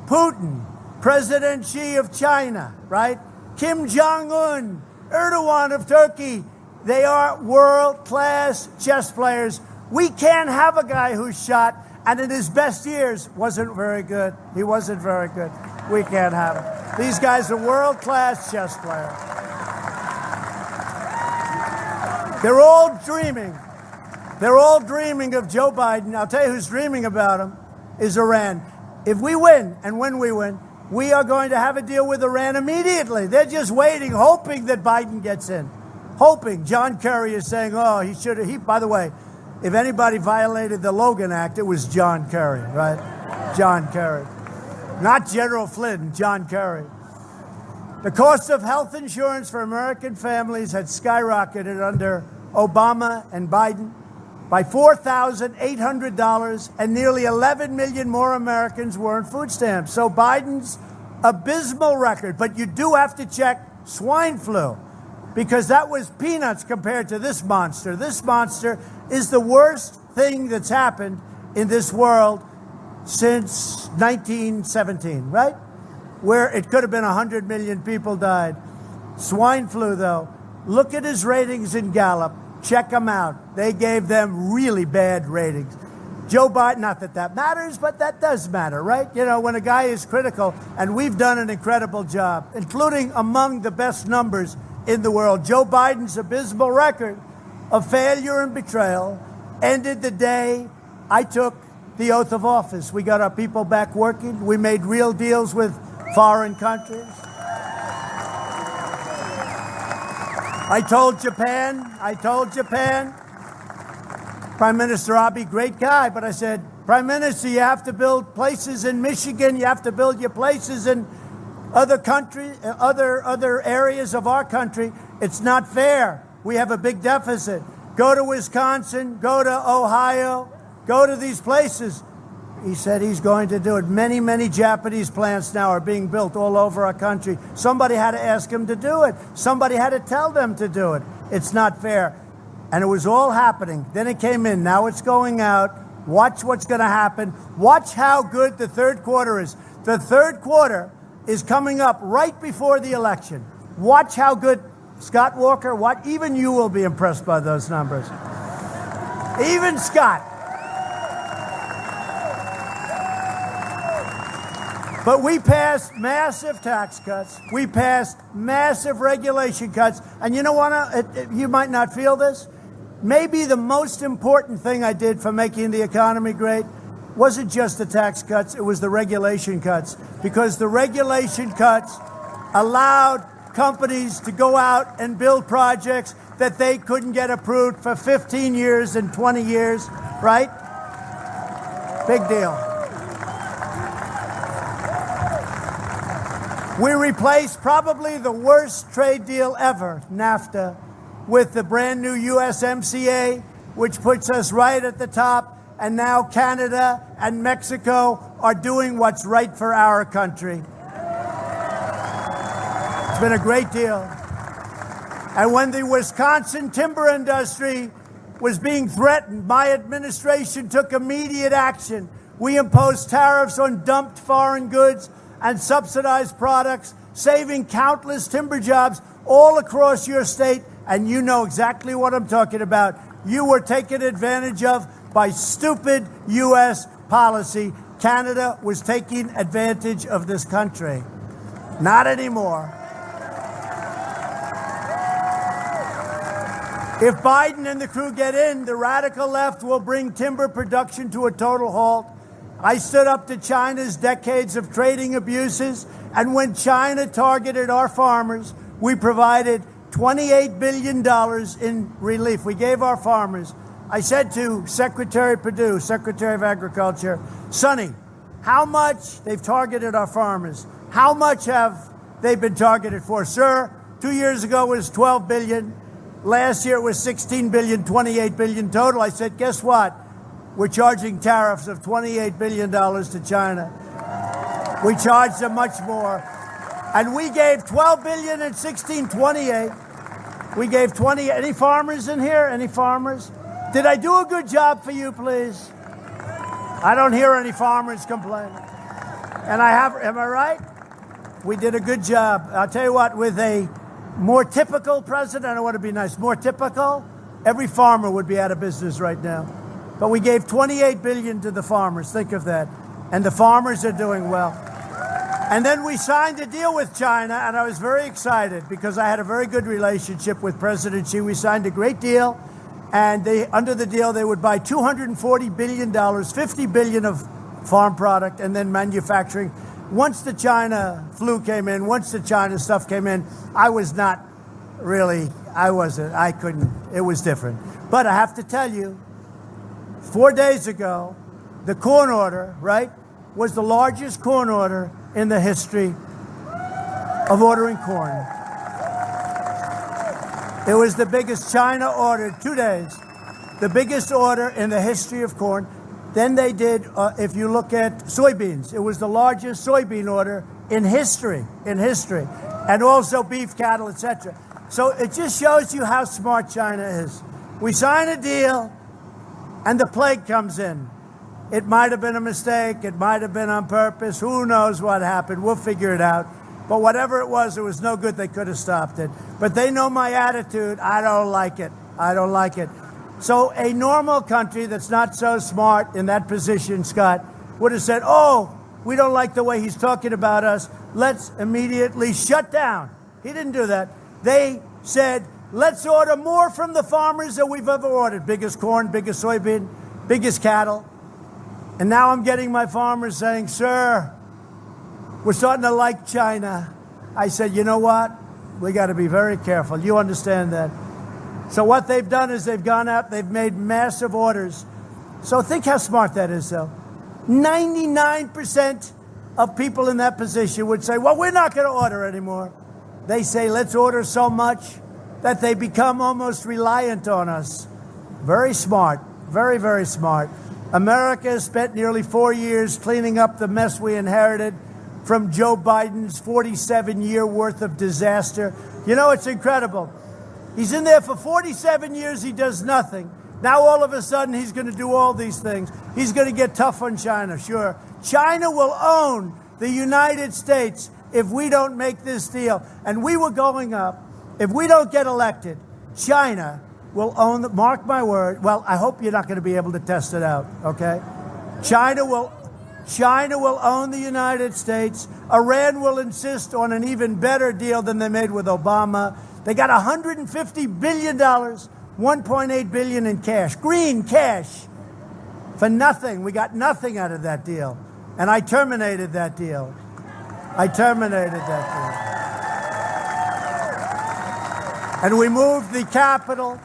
Putin, President Xi of China, right? Kim Jong-un, Erdogan of Turkey. They are world-class chess players. We can't have a guy who's shot and in his best years wasn't very good. He wasn't very good. We can't have it. These guys are world-class chess players. They're all dreaming. They're all dreaming of Joe Biden. I'll tell you who's dreaming about him is Iran. If we win, and when we win, we are going to have a deal with Iran immediately. They're just waiting, hoping that Biden gets in. Hoping. John Kerry is saying, oh, he should have. By the way, if anybody violated the Logan Act, it was John Kerry, right? John Kerry. Not General Flynn, John Kerry. The cost of health insurance for American families had skyrocketed under Obama and Biden by $4,800, and nearly 11 million more Americans were on food stamps. So Biden's abysmal record, but you do have to check swine flu, because that was peanuts compared to this monster. This monster is the worst thing that's happened in this world since 1917, right? Where it could have been 100 million people died. Swine flu, though, look at his ratings in Gallup. Check them out. They gave them really bad ratings. Joe Biden, not that that matters, but that does matter, right? You know, when a guy is critical, and we've done an incredible job, including among the best numbers in the world. Joe Biden's abysmal record of failure and betrayal ended the day I took the oath of office. We got our people back working. We made real deals with foreign countries. I told Japan, Prime Minister Abe, great guy, but I said, Prime Minister, you have to build places in Michigan, you have to build your places in other countries, other areas of our country. It's not fair. We have a big deficit. Go to Wisconsin, go to Ohio, go to these places. He said he's going to do it. Many, many Japanese plants now are being built all over our country. Somebody had to ask him to do it. Somebody had to tell them to do it. It's not fair. And it was all happening. Then it came in. Now it's going out. Watch what's going to happen. Watch how good the third quarter is. The third quarter is coming up right before the election. Watch how good, Scott Walker, even you will be impressed by those numbers. Even Scott. But we passed massive tax cuts. We passed massive regulation cuts. And you know what? You might not feel this. Maybe the most important thing I did for making the economy great wasn't just the tax cuts. It was the regulation cuts. Because the regulation cuts allowed companies to go out and build projects that they couldn't get approved for 15 years and 20 years, right? Big deal. We replaced probably the worst trade deal ever, NAFTA, with the brand new USMCA, which puts us right at the top. And now Canada and Mexico are doing what's right for our country. It's been a great deal. And when the Wisconsin timber industry was being threatened, my administration took immediate action. We imposed tariffs on dumped foreign goods and subsidized products, saving countless timber jobs all across your state. And you know exactly what I'm talking about. You were taken advantage of by stupid U.S. policy. Canada was taking advantage of this country. Not anymore. If Biden and the crew get in, the radical left will bring timber production to a total halt. I stood up to China's decades of trading abuses, and when China targeted our farmers, we provided $28 billion in relief. We gave our farmers. I said to Secretary Perdue, Secretary of Agriculture, Sonny, how much they've targeted our farmers? How much have they been targeted for? Sir, 2 years ago it was $12 billion. Last year it was $16 billion, $28 billion total. I said, guess what? We're charging tariffs of $28 billion to China. We charged them much more. And we gave $12 billion and $16.28. We gave 20. Any farmers in here? Any farmers? Did I do a good job for you, please? I don't hear any farmers complain. And I have, am I right? We did a good job. I'll tell you what, with a more typical president, I want to be nice, more typical, every farmer would be out of business right now. But we gave $28 billion to the farmers. Think of that. And the farmers are doing well. And then we signed a deal with China, and I was very excited because I had a very good relationship with President Xi. We signed a great deal, and under the deal, they would buy $240 billion, $50 billion of farm product, and then manufacturing. Once the China flu came in, once the China stuff came in, I was not really, I couldn't, it was different. But I have to tell you, 4 days ago, the corn order, right, was the largest corn order in the history of ordering corn. It was the biggest China order, 2 days, the biggest order in the history of corn. Then they did, if you look at soybeans, it was the largest soybean order in history, and also beef, cattle, etc. So it just shows you how smart China is. We sign a deal, and the plague comes in. It might have been a mistake. It might have been on purpose. Who knows what happened? We'll figure it out. But whatever it was no good. They could have stopped it. But they know my attitude. I don't like it. I don't like it. So a normal country that's not so smart in that position, Scott, would have said, oh, we don't like the way he's talking about us. Let's immediately shut down. He didn't do that. They said, let's order more from the farmers than we've ever ordered. Biggest corn, biggest soybean, biggest cattle. And now I'm getting my farmers saying, sir, we're starting to like China. I said, you know what? We got to be very careful. You understand that. So what they've done is they've gone out, they've made massive orders. So think how smart that is, though. 99% of people in that position would say, well, we're not going to order anymore. They say, let's order so much that they become almost reliant on us. Very smart. Very, very smart. America has spent nearly 4 years cleaning up the mess we inherited from Joe Biden's 47-year worth of disaster. You know, it's incredible. He's in there for 47 years. He does nothing. Now, all of a sudden, he's going to do all these things. He's going to get tough on China, sure. China will own the United States if we don't make this deal. And we were going up. If we don't get elected, China will own the, mark my word. Well, I hope you're not going to be able to test it out, okay? China will own the United States. Iran will insist on an even better deal than they made with Obama. They got $150 billion, $1.8 billion in cash, green cash, for nothing. We got nothing out of that deal. And I terminated that deal. And we moved the capital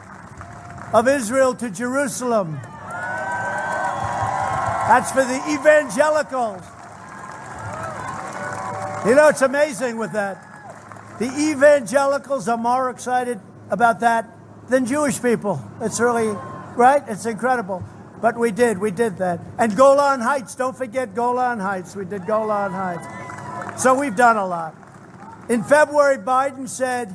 of Israel to Jerusalem. That's for the evangelicals. You know, it's amazing with that. The evangelicals are more excited about that than Jewish people. It's really, right? It's incredible. But we did that. And Golan Heights, don't forget Golan Heights. We did Golan Heights. So we've done a lot. In February, Biden said,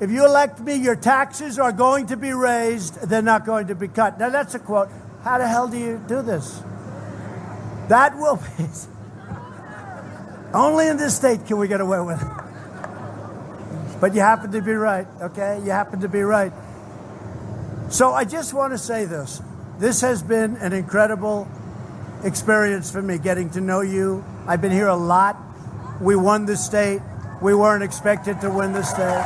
if you elect me, your taxes are going to be raised. They're not going to be cut. Now, that's a quote. How the hell do you do this? That will be... Only in this state can we get away with it. But you happen to be right, okay? You happen to be right. So I just want to say this. This has been an incredible experience for me, getting to know you. I've been here a lot. We won the state. We weren't expected to win the state.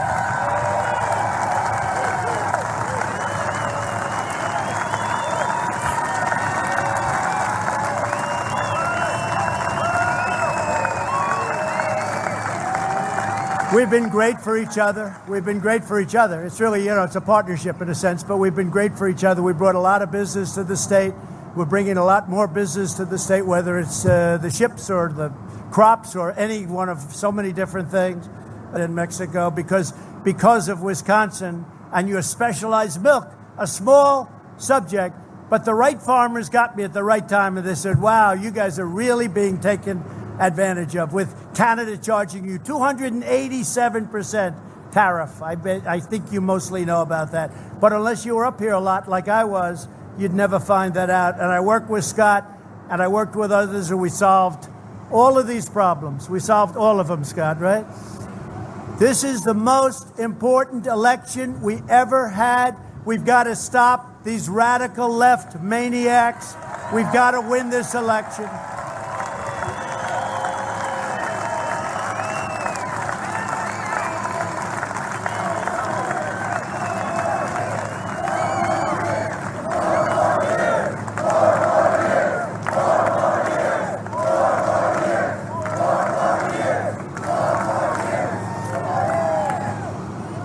We've been great for each other. We've been great for each other. It's really, it's a partnership in a sense, but we've been great for each other. We brought a lot of business to the state. We're bringing a lot more business to the state, whether it's the ships or the crops or any one of so many different things in Mexico because of Wisconsin and your specialized milk, a small subject, but the right farmers got me at the right time and they said, wow, you guys are really being taken advantage of, with Canada charging you 287% tariff. I think you mostly know about that. But unless you were up here a lot like I was, you'd never find that out. And I worked with Scott, and I worked with others, and we solved all of these problems. We solved all of them, Scott, right? This is the most important election we ever had. We've got to stop these radical left maniacs. We've got to win this election.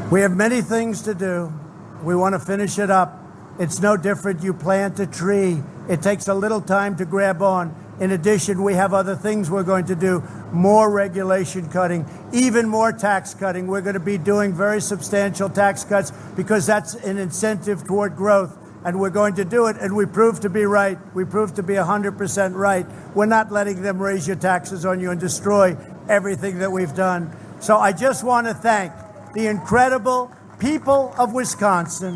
We have many things to do. We want to finish it up. It's no different. You plant a tree. It takes a little time to grab on. In addition, we have other things we're going to do. More regulation cutting, even more tax cutting. We're going to be doing very substantial tax cuts because that's an incentive toward growth. And we're going to do it. And we proved to be right. We proved to be 100% right. We're not letting them raise your taxes on you and destroy everything that we've done. So I just want to thank the incredible people of Wisconsin.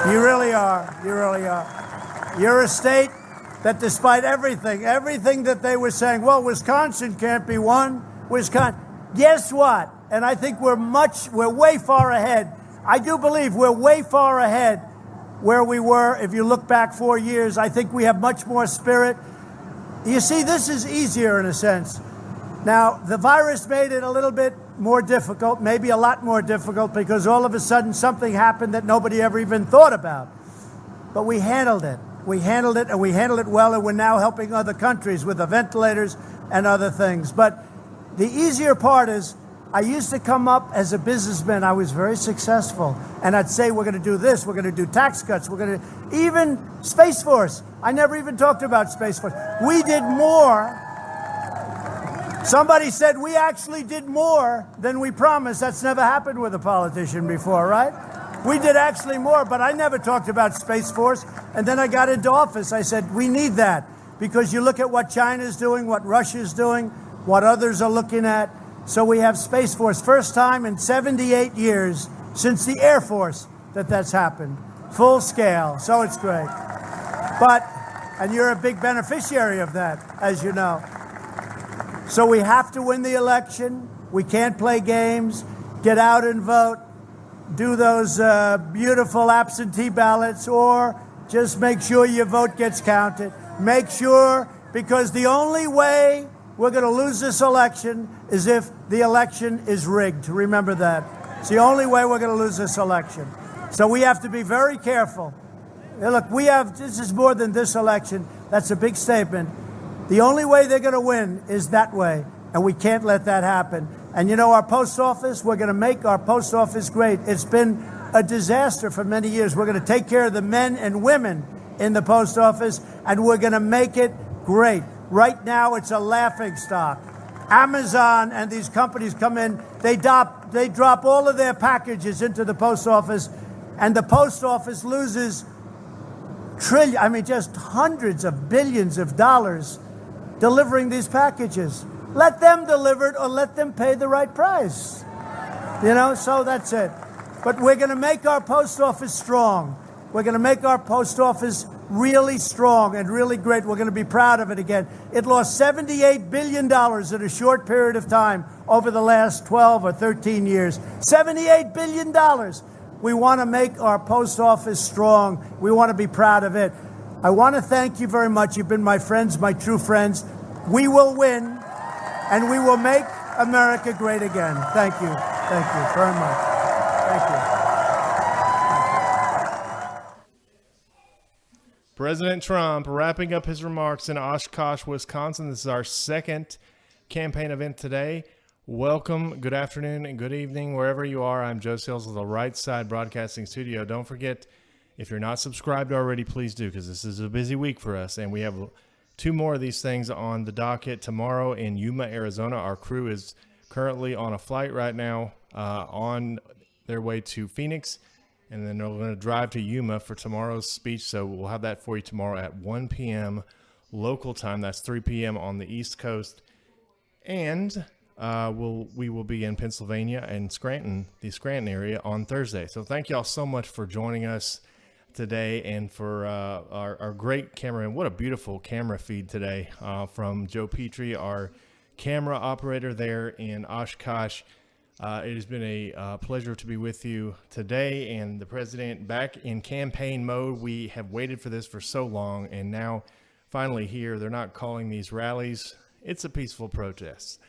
You really are. You really are. You're a state that despite everything that they were saying, well, Wisconsin can't be won. Wisconsin. Guess what? And I think we're way far ahead. I do believe we're way far ahead where we were. If you look back 4 years, I think we have much more spirit. You see, this is easier in a sense. Now, the virus made it a little bit more difficult, maybe a lot more difficult, because all of a sudden something happened that nobody ever even thought about. But we handled it. We handled it, and we handled it well, and we're now helping other countries with the ventilators and other things. But the easier part is, I used to come up as a businessman. I was very successful. And I'd say, we're going to do this. We're going to do tax cuts. We're going to even Space Force. I never even talked about Space Force. We did more. Somebody said we actually did more than we promised. That's never happened with a politician before, right? We did actually more, but I never talked about Space Force. And then I got into office. I said, we need that. Because you look at what China's doing, what Russia's doing, what others are looking at. So we have Space Force. First time in 78 years since the Air Force that's happened. Full scale. So it's great. And you're a big beneficiary of that, as you know. So we have to win the election. We can't play games. Get out and vote. Do those beautiful absentee ballots, or just make sure your vote gets counted. Make sure, because the only way we're going to lose this election is if the election is rigged. Remember that. It's the only way we're going to lose this election. So we have to be very careful. Now look, this is more than this election. That's a big statement. The only way they're going to win is that way, and we can't let that happen. And you know, our post office, we're going to make our post office great. It's been a disaster for many years. We're going to take care of the men and women in the post office, and we're going to make it great. Right now, it's a laughingstock. Amazon and these companies come in, they drop all of their packages into the post office, and the post office loses just hundreds of billions of dollars delivering these packages. Let them deliver it, or let them pay the right price. So that's it. But we're going to make our post office strong. We're going to make our post office really strong and really great. We're going to be proud of it again. It lost $78 billion in a short period of time over the last 12 or 13 years. $78 billion. We want to make our post office strong. We want to be proud of it. I want to thank you very much. You've been my friends, my true friends. We will win, and we will make America great again. Thank you. Thank you very much. Thank you. President Trump wrapping up his remarks in Oshkosh, Wisconsin. This is our second campaign event today. Welcome, good afternoon, and good evening, wherever you are. I'm Joe Sales of the Right Side Broadcasting Studio. Don't forget, if you're not subscribed already, please do, because this is a busy week for us, and we have 2 more of these things on the docket tomorrow in Yuma, Arizona. Our crew is currently on a flight right now on their way to Phoenix, and then they're going to drive to Yuma for tomorrow's speech. So we'll have that for you tomorrow at 1 p.m. local time. That's 3 p.m. on the East Coast. And we will be in Pennsylvania and Scranton, the Scranton area, on Thursday. So thank you all so much for joining us today, and for our great camera. And what a beautiful camera feed today from Joe Petrie, our camera operator there in Oshkosh. It has been a pleasure to be with you today, and the president back in campaign mode. We have waited for this for so long, and now finally here. They're not calling these rallies. It's a peaceful protest.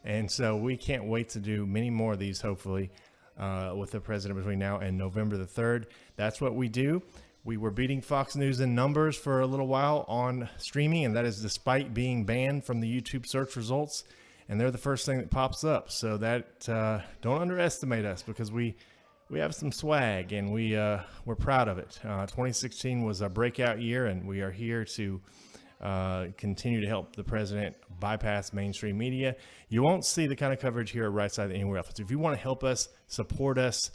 And so we can't wait to do many more of these, hopefully, with the president between now and November the 3rd. That's what we do. We were beating Fox News in numbers for a little while on streaming, and that is despite being banned from the YouTube search results. And they're the first thing that pops up. So that don't underestimate us, because we have some swag, and we're proud of it. 2016 was a breakout year, and we are here to continue to help the president bypass mainstream media. You won't see the kind of coverage here at Right Side anywhere else. So if you want to help us, support us,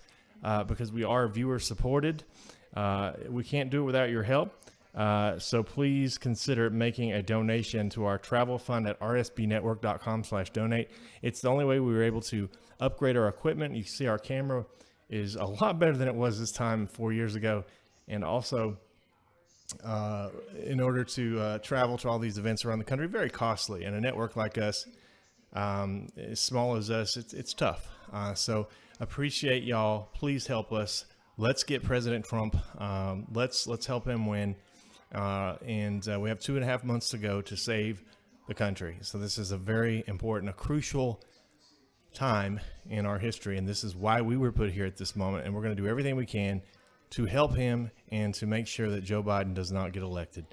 because we are viewer supported, we can't do it without your help. So please consider making a donation to our travel fund at rsbnetwork.com/donate. It's the only way we were able to upgrade our equipment. You can see our camera is a lot better than it was this time 4 years ago. And also, in order to travel to all these events around the country, very costly. And a network like us, as small as us, it's tough. So appreciate y'all. Please help us. Let's get President Trump. Let's help him win. And we have 2.5 months to go to save the country. So this is a very important, a crucial time in our history. And this is why we were put here at this moment. And we're going to do everything we can to help him and to make sure that Joe Biden does not get elected.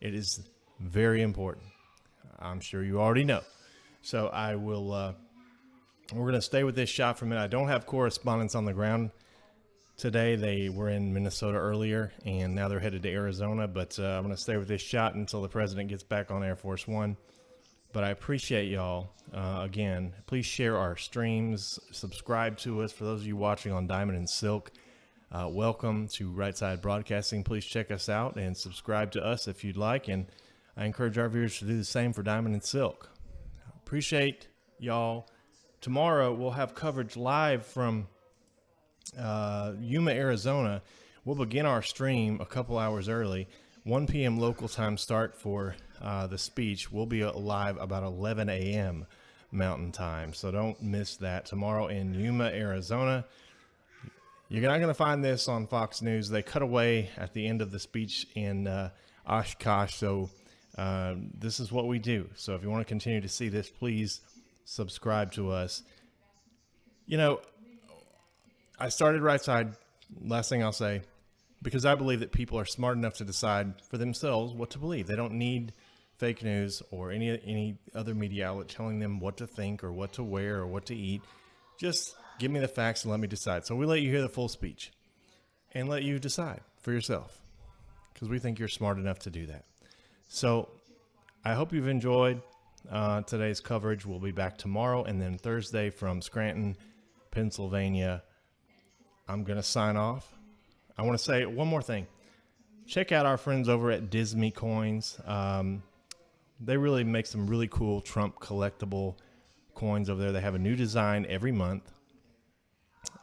It is very important. I'm sure you already know. So I will, we're going to stay with this shot for a minute. I don't have correspondents on the ground today. They were in Minnesota earlier, and now they're headed to Arizona. But I'm going to stay with this shot until the president gets back on Air Force One. But I appreciate y'all. Again, please share our streams. Subscribe to us. For those of you watching on Diamond and Silk, welcome to Right Side Broadcasting. Please check us out and subscribe to us if you'd like. And I encourage our viewers to do the same for Diamond and Silk. Appreciate y'all. Tomorrow we'll have coverage live from Yuma, Arizona. We'll begin our stream a couple hours early. 1 p.m. local time start for the speech. We'll be live about 11 a.m. Mountain Time. So don't miss that. Tomorrow in Yuma, Arizona. You're not going to find this on Fox News. They cut away at the end of the speech in Oshkosh. So this is what we do. So if you want to continue to see this, please subscribe to us. You know, I started Right Side, last thing I'll say, because I believe that people are smart enough to decide for themselves what to believe. They don't need fake news or any other media outlet telling them what to think or what to wear or what to eat. Just give me the facts and let me decide. So we let you hear the full speech. and let you decide for yourself, because we think you're smart enough to do that. So I hope you've enjoyed today's coverage. We'll be back tomorrow and then Thursday from Scranton, Pennsylvania. I'm going to sign off. I want to say one more thing. Check out our friends over at Disney Coins. They really make some really cool Trump collectible coins over there. They have a new design every month.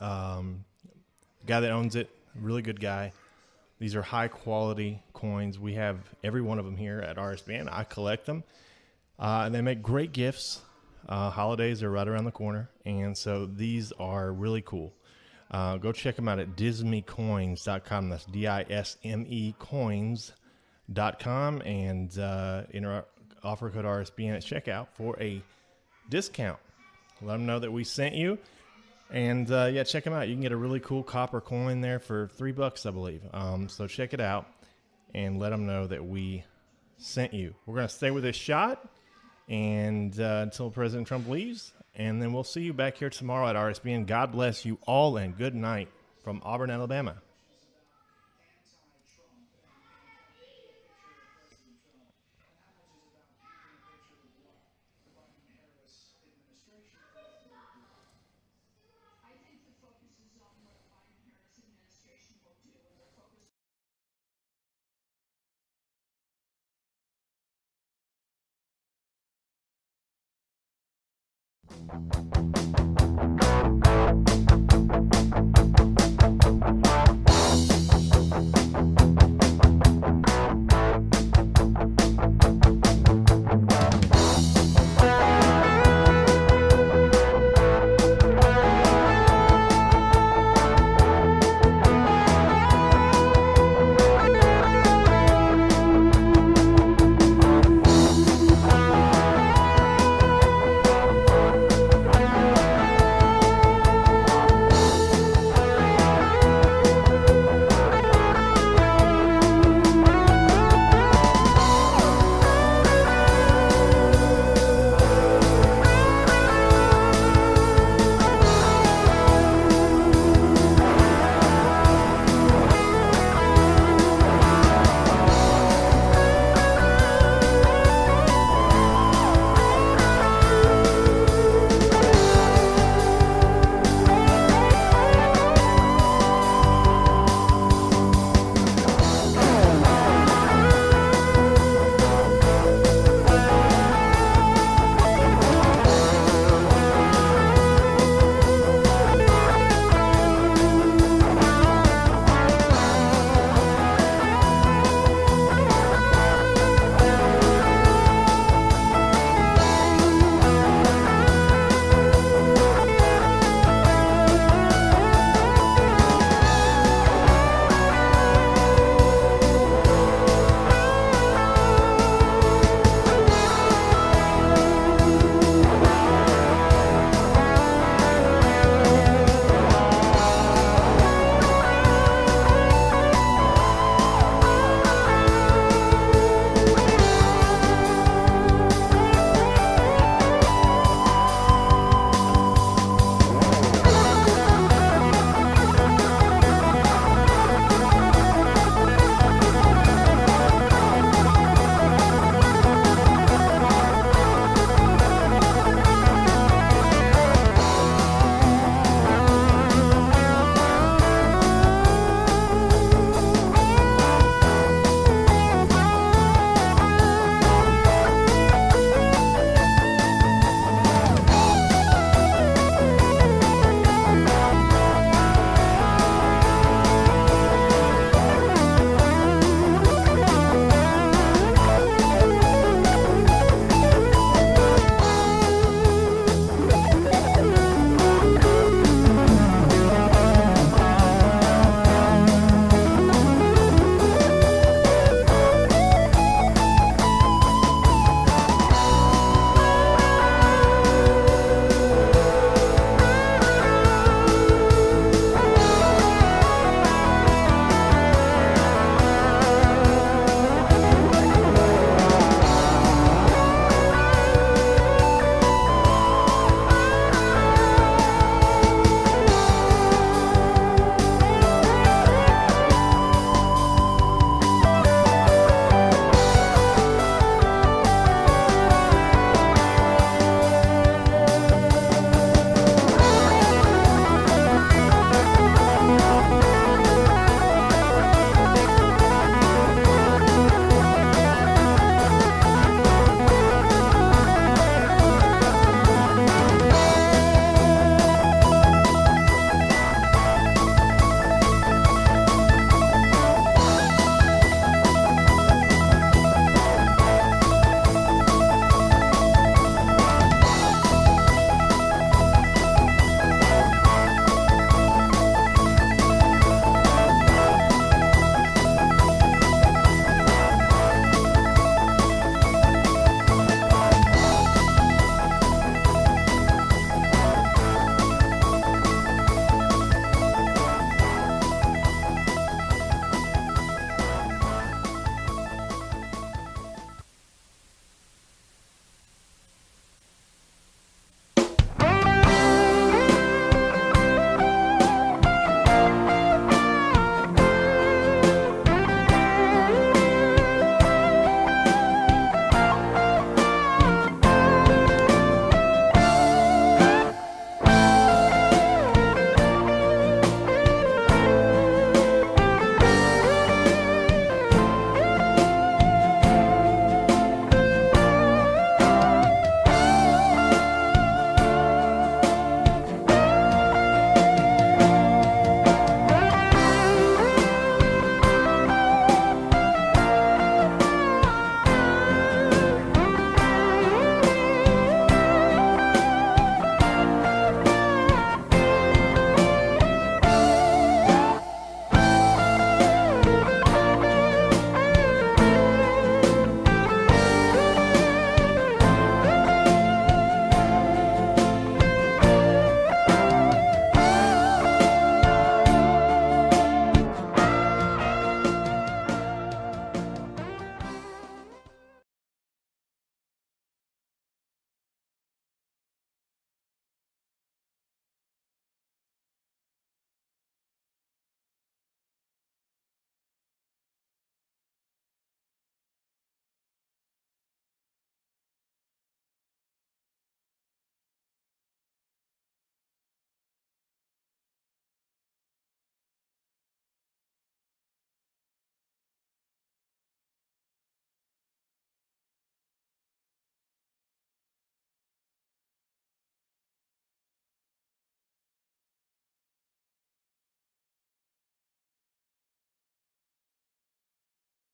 The guy that owns it, really good guy. These are high quality coins. We have every one of them here at RSBN. I collect them. And they make great gifts. Holidays are right around the corner. And so these are really cool. Go check them out at dismecoins.com. That's DISME coins.com. And enter offer code RSBN at checkout for a discount. Let them know that we sent you. And yeah, check them out. You can get a really cool copper coin there for $3, I believe. So check it out and let them know that we sent you. We're going to stay with this shot and until President Trump leaves. And then we'll see you back here tomorrow at RSBN. God bless you all and good night from Auburn, Alabama.